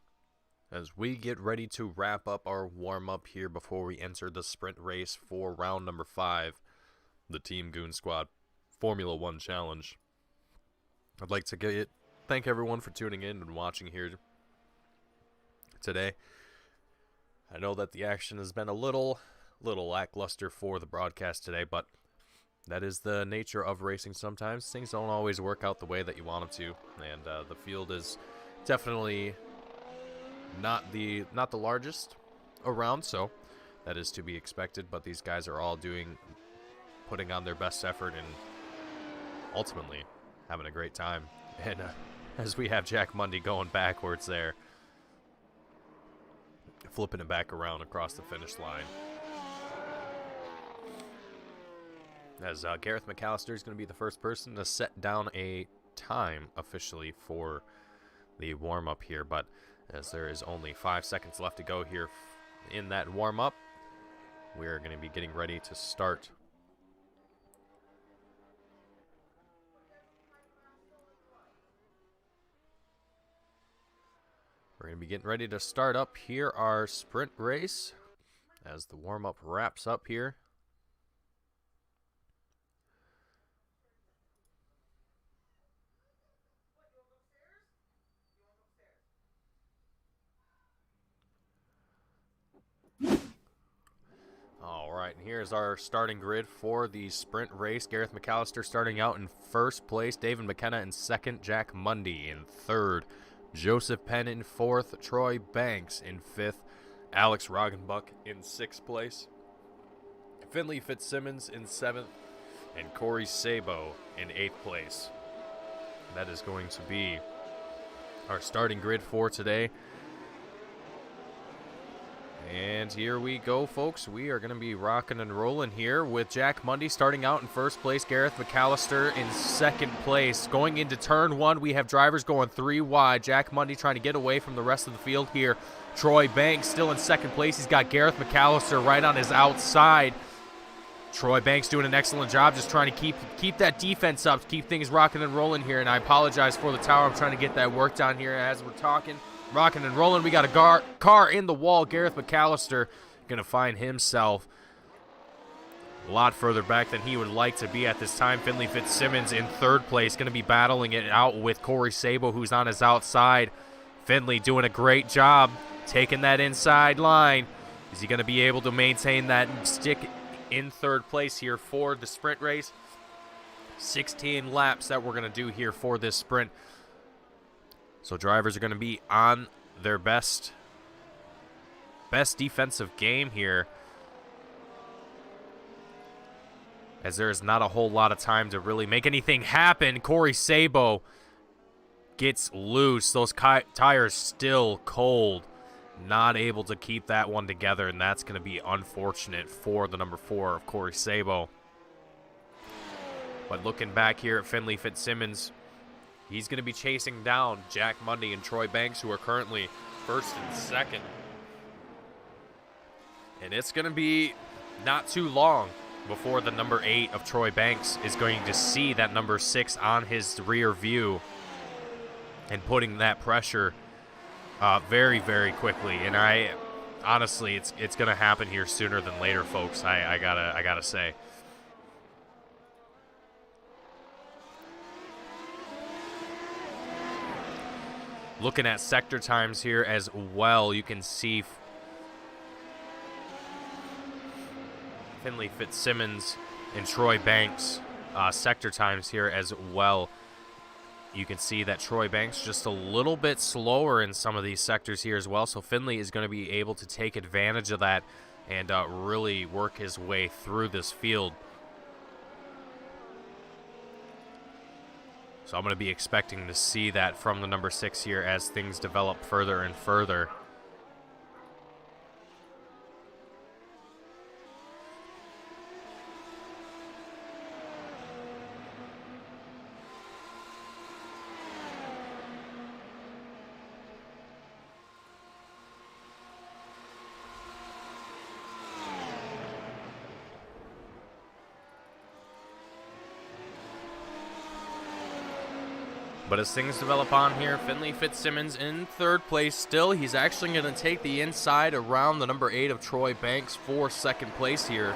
as we get ready to wrap up our warm-up here before we enter the sprint race for round number 5, the Team Goon Squad Formula One Challenge. I'd like to thank everyone for tuning in and watching here today. I know that the action has been a little lackluster for the broadcast today, but that is the nature of racing sometimes. Things don't always work out the way that you want them to, and the field is definitely not the largest around, so that is to be expected, but these guys are all putting on their best effort and ultimately having a great time. And as we have Jack Mundy going backwards there, flipping it back around across the finish line. As Gareth McAllister is going to be the first person to set down a time officially for the warm-up here, but as there is only 5 seconds left to go here in that warm-up, we're going to be getting ready to start. We're going to be getting ready to start up here our sprint race as the warm-up wraps up here. All right, and here's our starting grid for the sprint race. Gareth McAllister starting out in first place, David McKenna in second, Jack Mundy in third, Joseph Penn in fourth, Troy Banks in fifth, Alex Roggenbuck in sixth place, Finley Fitzsimmons in seventh, and Corey Sabo in eighth place. That is going to be our starting grid for today. And here we go, folks. We are going to be rocking and rolling here with Jack Mundy starting out in first place, Gareth McAllister in second place. Going into turn one, we have drivers going 3 wide. Jack Mundy trying to get away from the rest of the field here. Troy Banks still in second place. He's got Gareth McAllister right on his outside. Troy Banks doing an excellent job just trying to keep that defense up, keep things rocking and rolling here. And I apologize for the tower. I'm trying to get that work done here as we're talking. Rocking and rolling. We got a car in the wall. Gareth McAllister going to find himself a lot further back than he would like to be at this time. Finley Fitzsimmons in third place, going to be battling it out with Corey Sabo, who's on his outside. Finley doing a great job taking that inside line. Is he going to be able to maintain that stick in third place here for the sprint race? 16 laps that we're going to do here for this sprint. So drivers are going to be on their best defensive game here, as there is not a whole lot of time to really make anything happen. Corey Sabo gets loose. Those tires still cold. Not able to keep that one together, and that's going to be unfortunate for the number 4 of Corey Sabo. But looking back here at Finley Fitzsimmons, he's going to be chasing down Jack Mundy and Troy Banks, who are currently first and second. And it's going to be not too long before the number 8 of Troy Banks is going to see that number 6 on his rear view and putting that pressure very, very quickly. And honestly, it's going to happen here sooner than later, folks. I gotta say. Looking at sector times here as well, you can see Finley Fitzsimmons and Troy Banks sector times here as well. You can see that Troy Banks just a little bit slower in some of these sectors here as well. So Finley is going to be able to take advantage of that and really work his way through this field. So I'm going to be expecting to see that from the number 6 here as things develop further and further. But as things develop on here, Finley Fitzsimmons in third place still. He's actually going to take the inside around the number 8 of Troy Banks for second place here.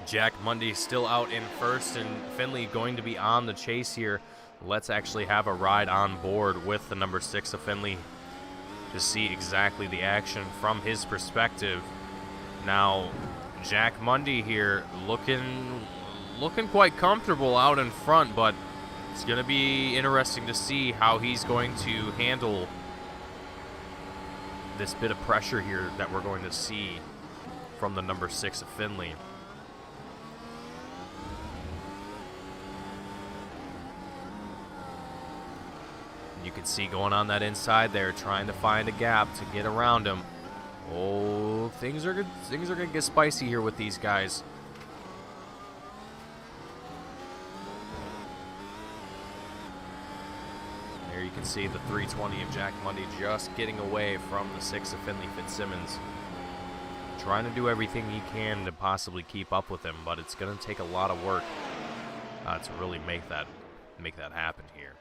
Jack Mundy still out in first, and Finley going to be on the chase here. Let's actually have a ride on board with the number 6 of Finley to see exactly the action from his perspective. Now, Jack Mundy here looking quite comfortable out in front, but it's going to be interesting to see how he's going to handle this bit of pressure here that we're going to see from the number 6 of Finley. You can see going on that inside there, trying to find a gap to get around him. Oh, things are gonna get spicy here with these guys. There you can see the 320 of Jack Mundy just getting away from the 6 of Finley Fitzsimmons. Trying to do everything he can to possibly keep up with him, but it's gonna take a lot of work to really make that happen here.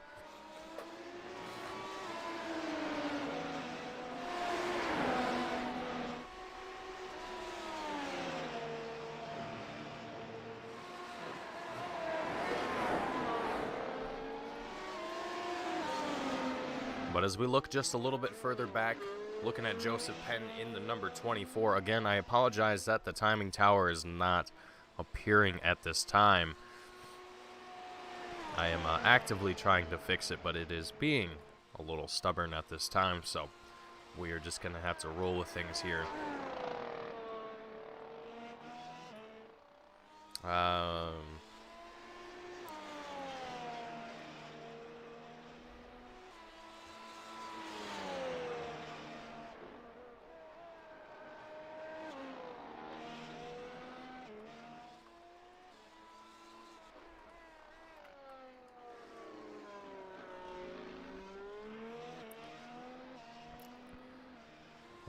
But as we look just a little bit further back, looking at Joseph Penn in the number 24, again, I apologize that the timing tower is not appearing at this time. I am actively trying to fix it, but it is being a little stubborn at this time, so we are just going to have to roll with things here.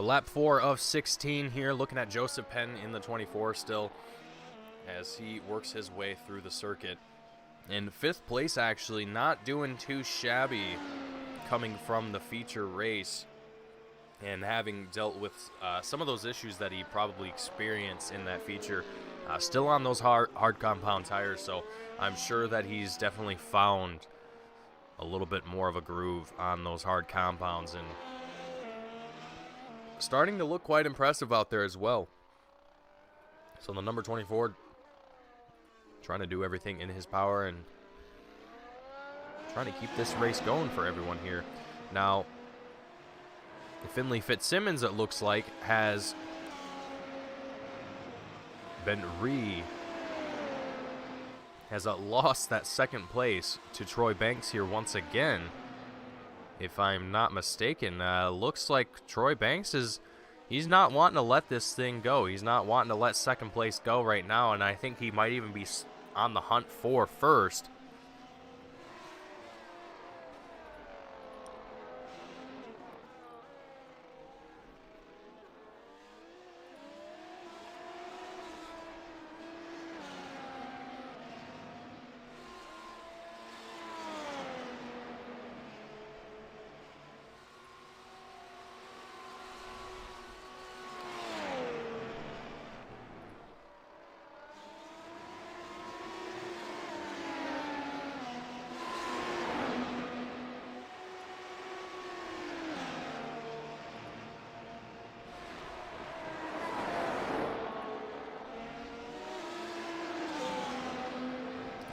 Lap 4 of 16 here, looking at Joseph Penn in the 24 still as he works his way through the circuit. In 5th place, actually, not doing too shabby coming from the feature race and having dealt with some of those issues that he probably experienced in that feature. Still on those hard compound tires, so I'm sure that he's definitely found a little bit more of a groove on those hard compounds and starting to look quite impressive out there as well. So the number 24 trying to do everything in his power and trying to keep this race going for everyone here. Now, Finley Fitzsimmons, it looks like, has lost that 2nd place to Troy Banks here once again. If I'm not mistaken, looks like Troy Banks he's not wanting to let this thing go. He's not wanting to let 2nd place go right now, and I think he might even be on the hunt for 1st.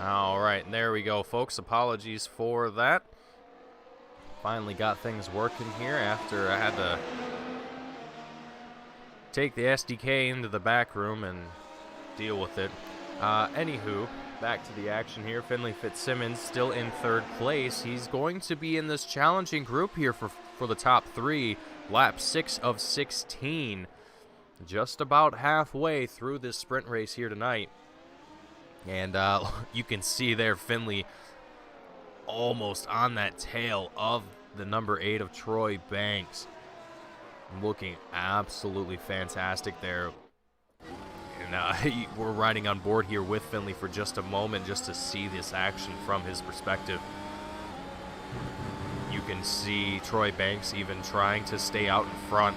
All right, there we go, folks. Apologies for that. Finally got things working here after I had to take the SDK into the back room and deal with it. Anywho, back to the action here. Finley Fitzsimmons still in 3rd place. He's going to be in this challenging group here for the top 3. Lap 6 of 16. Just about halfway through this sprint race here tonight. And you can see there Finley almost on that tail of the number 8 of Troy Banks. Looking absolutely fantastic there. And we're riding on board here with Finley for just a moment just to see this action from his perspective. You can see Troy Banks even trying to stay out in front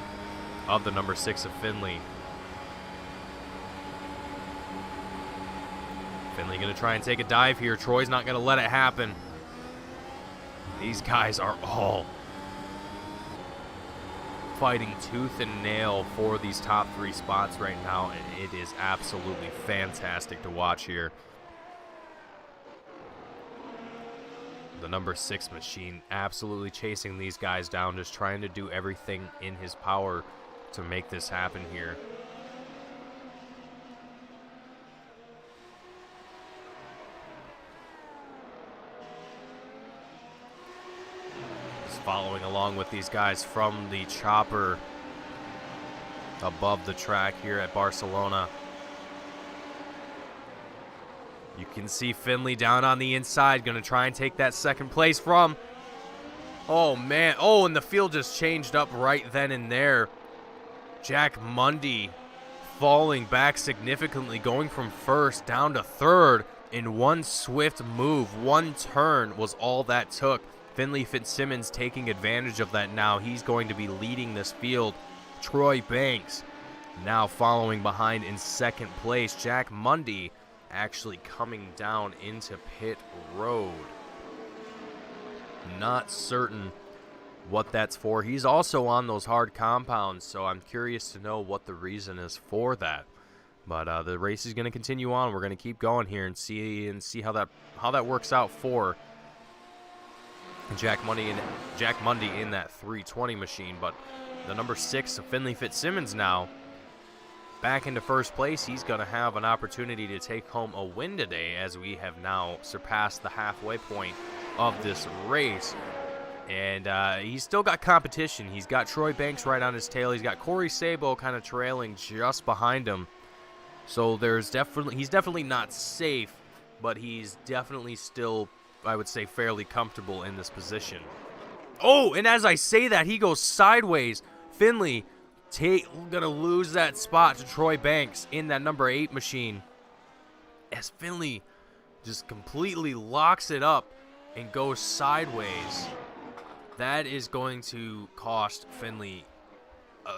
of the number 6 of Finley. Finley going to try and take a dive here. Troy's not going to let it happen. These guys are all fighting tooth and nail for these top 3 spots right now, and it is absolutely fantastic to watch here. The number 6 machine absolutely chasing these guys down, just trying to do everything in his power to make this happen here. following along with these guys from the chopper above the track here at Barcelona. You can see Finley down on the inside, going to try and take that second place from. Oh, man. Oh, and the field just changed up right then and there. Jack Mundy falling back significantly, going from first down to third in one swift move. One turn was all that took. Finley Fitzsimmons taking advantage of that now. He's going to be leading this field. Troy Banks now following behind in second place. Jack Mundy actually coming down into pit road. Not certain what that's for. He's also on those hard compounds, so I'm curious to know what the reason is for that. But the race is going to continue on. We're going to keep going here and see how that works out for Jack Mundy in that 320 machine. But the number 6 of Finley Fitzsimmons now back into first place. He's going to have an opportunity to take home a win today, as we have now surpassed the halfway point of this race. And he's still got competition. He's got Troy Banks right on his tail. He's got Corey Sabo kind of trailing just behind him. So he's definitely not safe, but he's definitely still, I would say, fairly comfortable in this position. Oh, and as I say that, he goes sideways. Finley gonna lose that spot to Troy Banks in that number 8 machine, as Finley just completely locks it up and goes sideways. That is going to cost Finley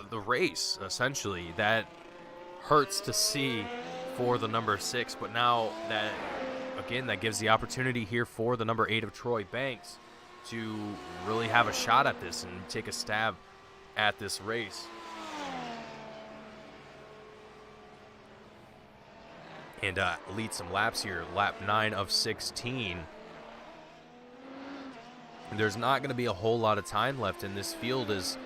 the race, essentially. That hurts to see for the number 6, but now that gives the opportunity here for the number 8 of Troy Banks to really have a shot at this and take a stab at this race. And lead some laps here. Lap 9 of 16. There's not going to be a whole lot of time left in this field, as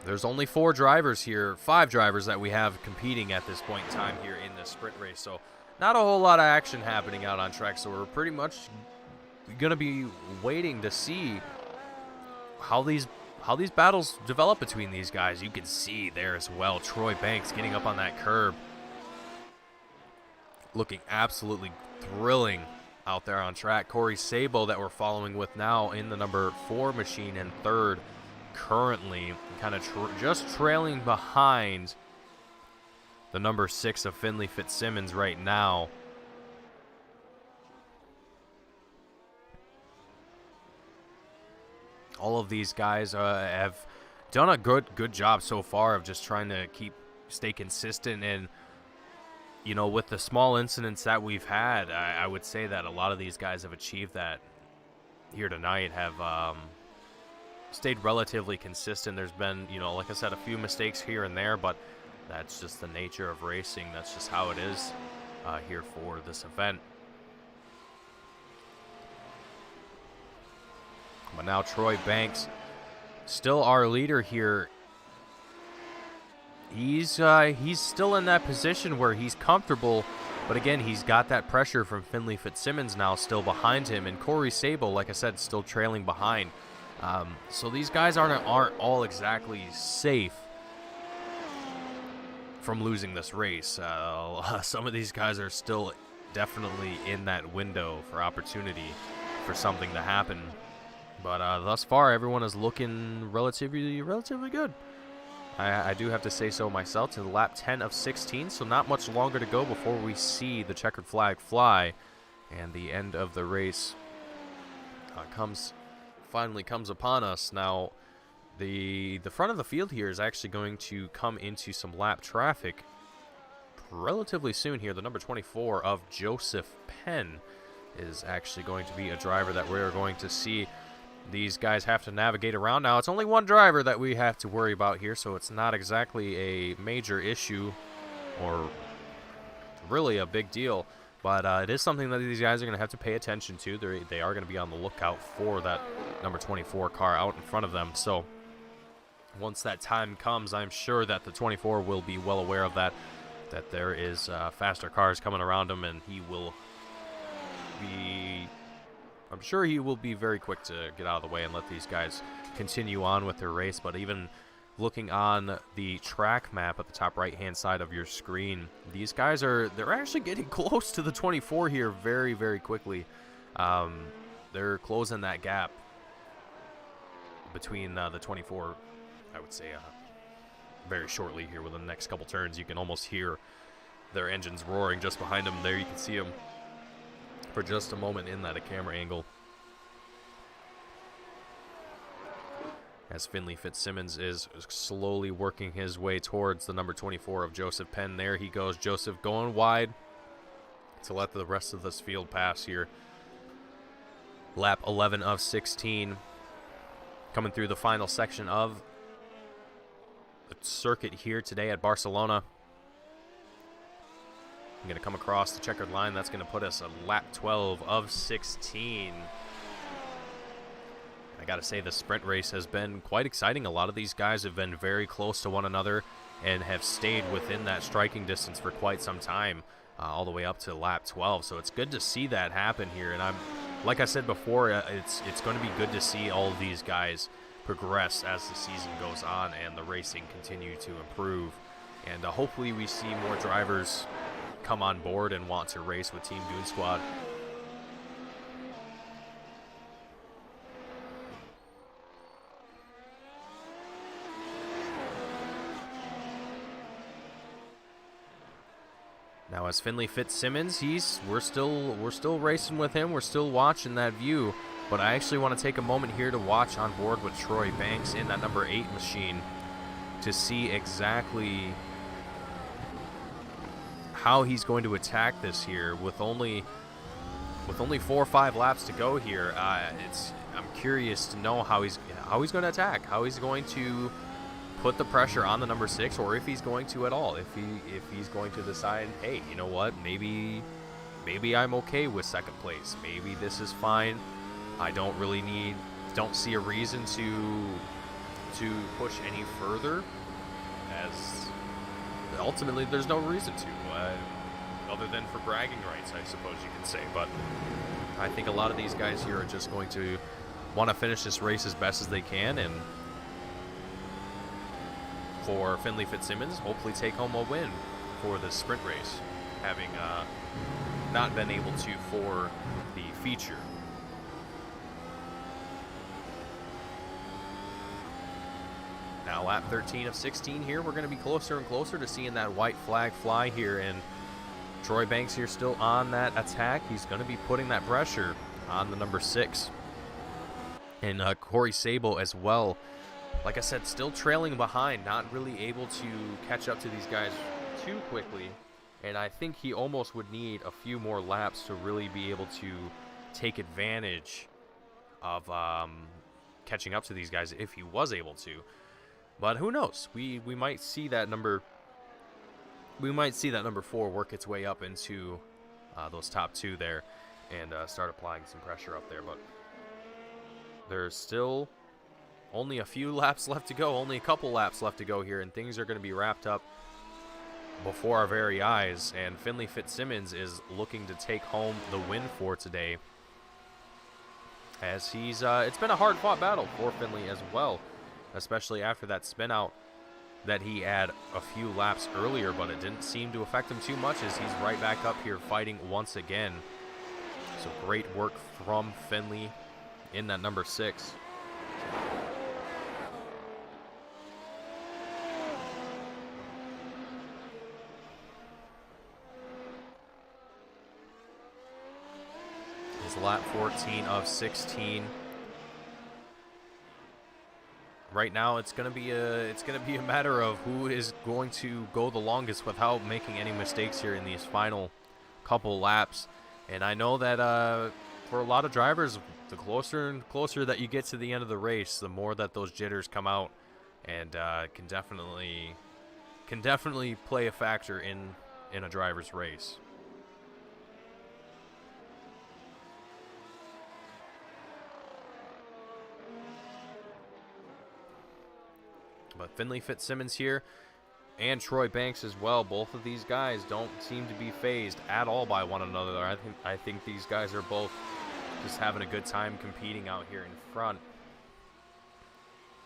there's only 4 drivers here, 5 drivers that we have competing at this point in time here in the sprint race. So not a whole lot of action happening out on track. So we're pretty much going to be waiting to see how these battles develop between these guys. You can see there as well, Troy Banks getting up on that curb, looking absolutely thrilling out there on track. Corey Sabo that we're following with now in the number 4 machine in third, currently kind of just trailing behind the number 6 of Finley Fitzsimmons right now. All of these guys have done a good job so far of just trying to stay consistent. And you know, with the small incidents that we've had, I would say that a lot of these guys have achieved that here tonight, have stayed relatively consistent. There's been, you know, like I said, a few mistakes here and there, but that's just the nature of racing. That's just how it is here for this event. But now Troy Banks, still our leader here. He's still in that position where he's comfortable, but again, he's got that pressure from Finley Fitzsimmons now still behind him, and Corey Sabo, like I said, still trailing behind. So these guys aren't all exactly safe from losing this race. Some of these guys are still definitely in that window for opportunity for something to happen. But thus far, everyone is looking relatively good. I do have to say so myself, to the lap 10 of 16, so not much longer to go before we see the checkered flag fly, and the end of the race finally comes upon us. Now, the front of the field here is actually going to come into some lap traffic relatively soon here. The number 24 of Joseph Penn is actually going to be a driver that we're going to see these guys have to navigate around. Now, it's only one driver that we have to worry about here, so it's not exactly a major issue or really a big deal, but it is something that these guys are going to have to pay attention to. They are going to be on the lookout for that number 24 car out in front of them. So once that time comes, I'm sure that the 24 will be well aware of that there is faster cars coming around him, and he will be I'm sure he will be very quick to get out of the way and let these guys continue on with their race. But even looking on the track map at the top right-hand side of your screen, these guys they're actually getting close to the 24 here very, very quickly. They're closing that gap between the 24, I would say, very shortly here within the next couple turns. You can almost hear their engines roaring just behind them. There you can see them for just a moment in that camera angle. As Finley Fitzsimmons is slowly working his way towards the number 24 of Joseph Penn. There he goes, Joseph going wide to let the rest of this field pass here. Lap 11 of 16. Coming through the final section of the circuit here today at Barcelona. I'm going to come across the checkered line. That's going to put us at lap 12 of 16. I got to say, the sprint race has been quite exciting. A lot of these guys have been very close to one another and have stayed within that striking distance for quite some time, all the way up to lap 12. So it's good to see that happen here. And like I said before, it's going to be good to see all of these guys progress as the season goes on and the racing continue to improve. And hopefully we see more drivers come on board and want to race with Team Goon Squad. Now, as Finley Fitzsimmons, we're still racing with him. We're still watching that view, but I actually want to take a moment here to watch on board with Troy Banks in that number 8 machine to see exactly how he's going to attack this here with only 4 or 5 laps to go here. I'm curious to know how he's going to attack, how he's going to put the pressure on the number 6, or if he's going to at all. If he's going to decide, hey, you know what, maybe I'm okay with second place. Maybe this is fine. I don't see a reason to push any further, as ultimately there's no reason to, other than for bragging rights, I suppose you can say. But I think a lot of these guys here are just going to want to finish this race as best as they can, and for Finley Fitzsimmons, hopefully take home a win for the sprint race, having not been able to for the feature. Now, lap 13 of 16 here, we're going to be closer and closer to seeing that white flag fly here, and Troy Banks here still on that attack. He's going to be putting that pressure on the number 6. And Corey Sable as well. Like I said, still trailing behind, not really able to catch up to these guys too quickly. And I think he almost would need a few more laps to really be able to take advantage of catching up to these guys if he was able to. But who knows? We might see that number 4 work its way up into those top 2 there and start applying some pressure up there. But there's still only a few laps left to go, only a couple laps left to go here, and things are going to be wrapped up before our very eyes. And Finley Fitzsimmons is looking to take home the win for today, as it's been a hard-fought battle for Finley as well, especially after that spin out that he had a few laps earlier, but it didn't seem to affect him too much, as he's right back up here fighting once again. So great work from Finley in that number 6. Lap 14 of 16. Right now, it's gonna be a matter of who is going to go the longest without making any mistakes here in these final couple laps. And I know that for a lot of drivers, the closer and closer that you get to the end of the race, the more that those jitters come out, and can definitely play a factor in a driver's race. But Finley Fitzsimmons here and Troy Banks as well. Both of these guys don't seem to be fazed at all by one another. I think these guys are both just having a good time competing out here in front.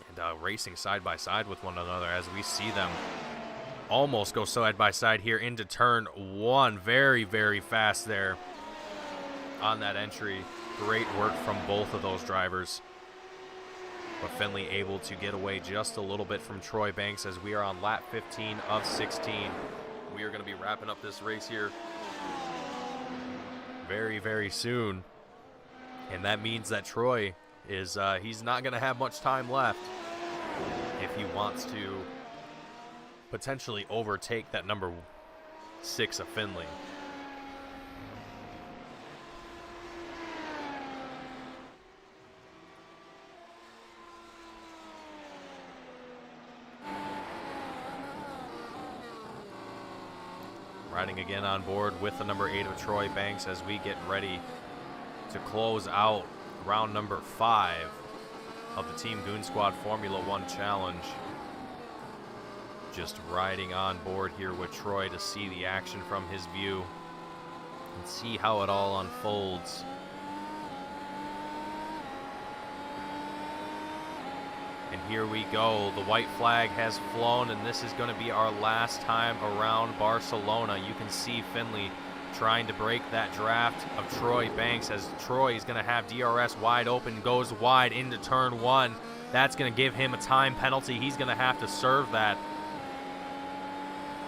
And racing side by side with one another as we see them almost go side by side here into turn 1. Very, very fast there on that entry. Great work from both of those drivers. But Finley able to get away just a little bit from Troy Banks as we are on lap 15 of 16. We are going to be wrapping up this race here very, very soon. And that means that Troy is, he's not going to have much time left if he wants to potentially overtake that number 6 of Finley. Riding again on board with the number 8 of Troy Banks as we get ready to close out round number 5 of the Team Goon Squad Formula One Challenge. Just riding on board here with Troy to see the action from his view and see how it all unfolds. And here we go. The white flag has flown, and this is going to be our last time around Barcelona. You can see Finley trying to break that draft of Troy Banks as Troy is going to have DRS wide open, goes wide into turn 1. That's going to give him a time penalty. He's going to have to serve that.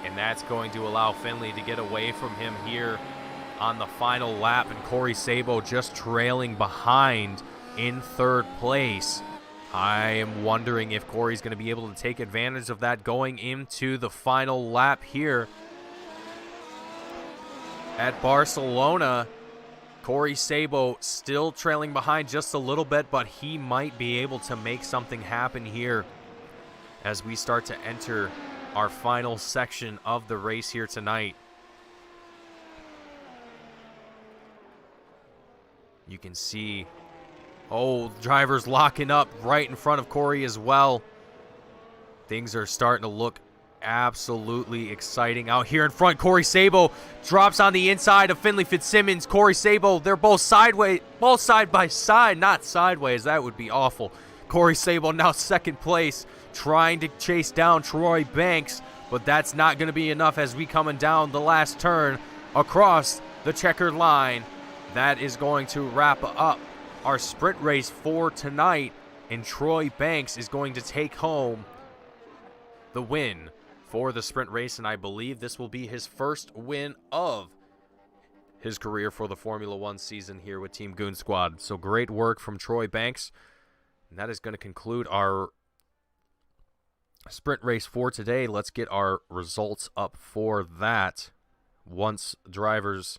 And that's going to allow Finley to get away from him here on the final lap. And Corey Sabo just trailing behind in 3rd place. I am wondering if Corey's going to be able to take advantage of that going into the final lap here at Barcelona. Corey Sabo still trailing behind just a little bit, but he might be able to make something happen here as we start to enter our final section of the race here tonight. You can see, drivers locking up right in front of Corey as well. Things are starting to look absolutely exciting out here in front. Corey Sabo drops on the inside of Finley Fitzsimmons. Corey Sabo, they're both sideways, both side by side, not sideways. That would be awful. Corey Sabo now 2nd place, trying to chase down Troy Banks, but that's not going to be enough as we coming down the last turn across the checkered line. That is going to wrap up our sprint race for tonight, and Troy Banks is going to take home the win for the sprint race, and I believe this will be his first win of his career for the Formula One season here with Team Goon Squad. So great work from Troy Banks, and that is going to conclude our sprint race for today. Let's get our results up for that once drivers,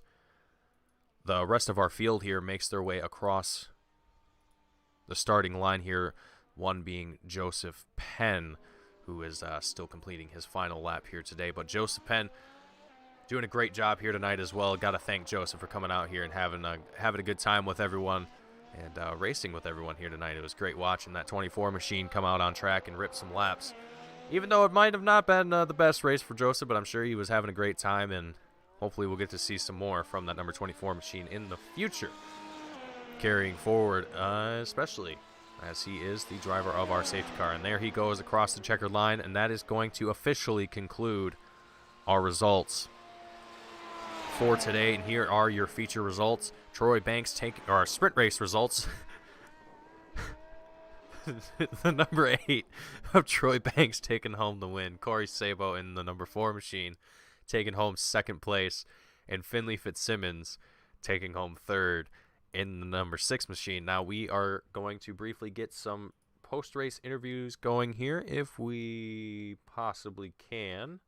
the rest of our field here, makes their way across the starting line here, one being Joseph Penn, who is still completing his final lap here today. But Joseph Penn doing a great job here tonight as well. Got to thank Joseph for coming out here and having a good time with everyone and racing with everyone here tonight. It was great watching that 24 machine come out on track and rip some laps. Even though it might have not been the best race for Joseph, but I'm sure he was having a great time, and hopefully we'll get to see some more from that number 24 machine in the future. Carrying forward, especially as he is the driver of our safety car. And there he goes across the checkered line, and that is going to officially conclude our results for today. And here are your feature results. Troy Banks our sprint race results. The number 8 of Troy Banks taking home the win. Corey Sabo in the number 4 machine taking home 2nd place, and Finley Fitzsimmons taking home 3rd in the number 6 machine. Now we are going to briefly get some post-race interviews going here if we possibly can.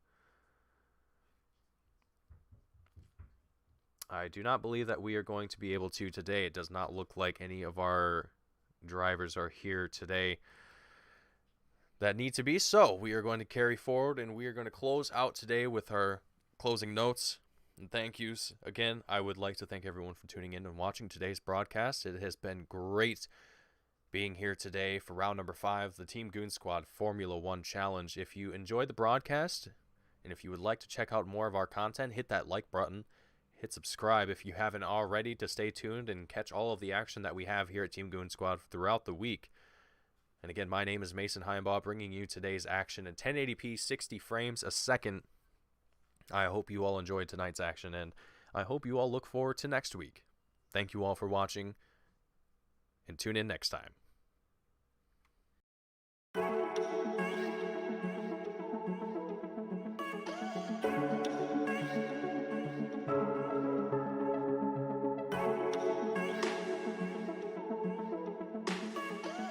I do not believe that we are going to be able to today. It does not look like any of our drivers are here today that need to be. So we are going to carry forward, and we are going to close out today with our closing notes and thank yous. Again, I would like to thank everyone for tuning in and watching today's broadcast. It has been great being here today for round number 5, the Team Goon Squad Formula One Challenge. If you enjoyed the broadcast, and if you would like to check out more of our content, hit that like button, hit subscribe if you haven't already to stay tuned and catch all of the action that we have here at Team Goon Squad throughout the week. And again, my name is Mason Heimbaugh, bringing you today's action in 1080p, 60 frames a second. I hope you all enjoyed tonight's action, and I hope you all look forward to next week. Thank you all for watching, and tune in next time.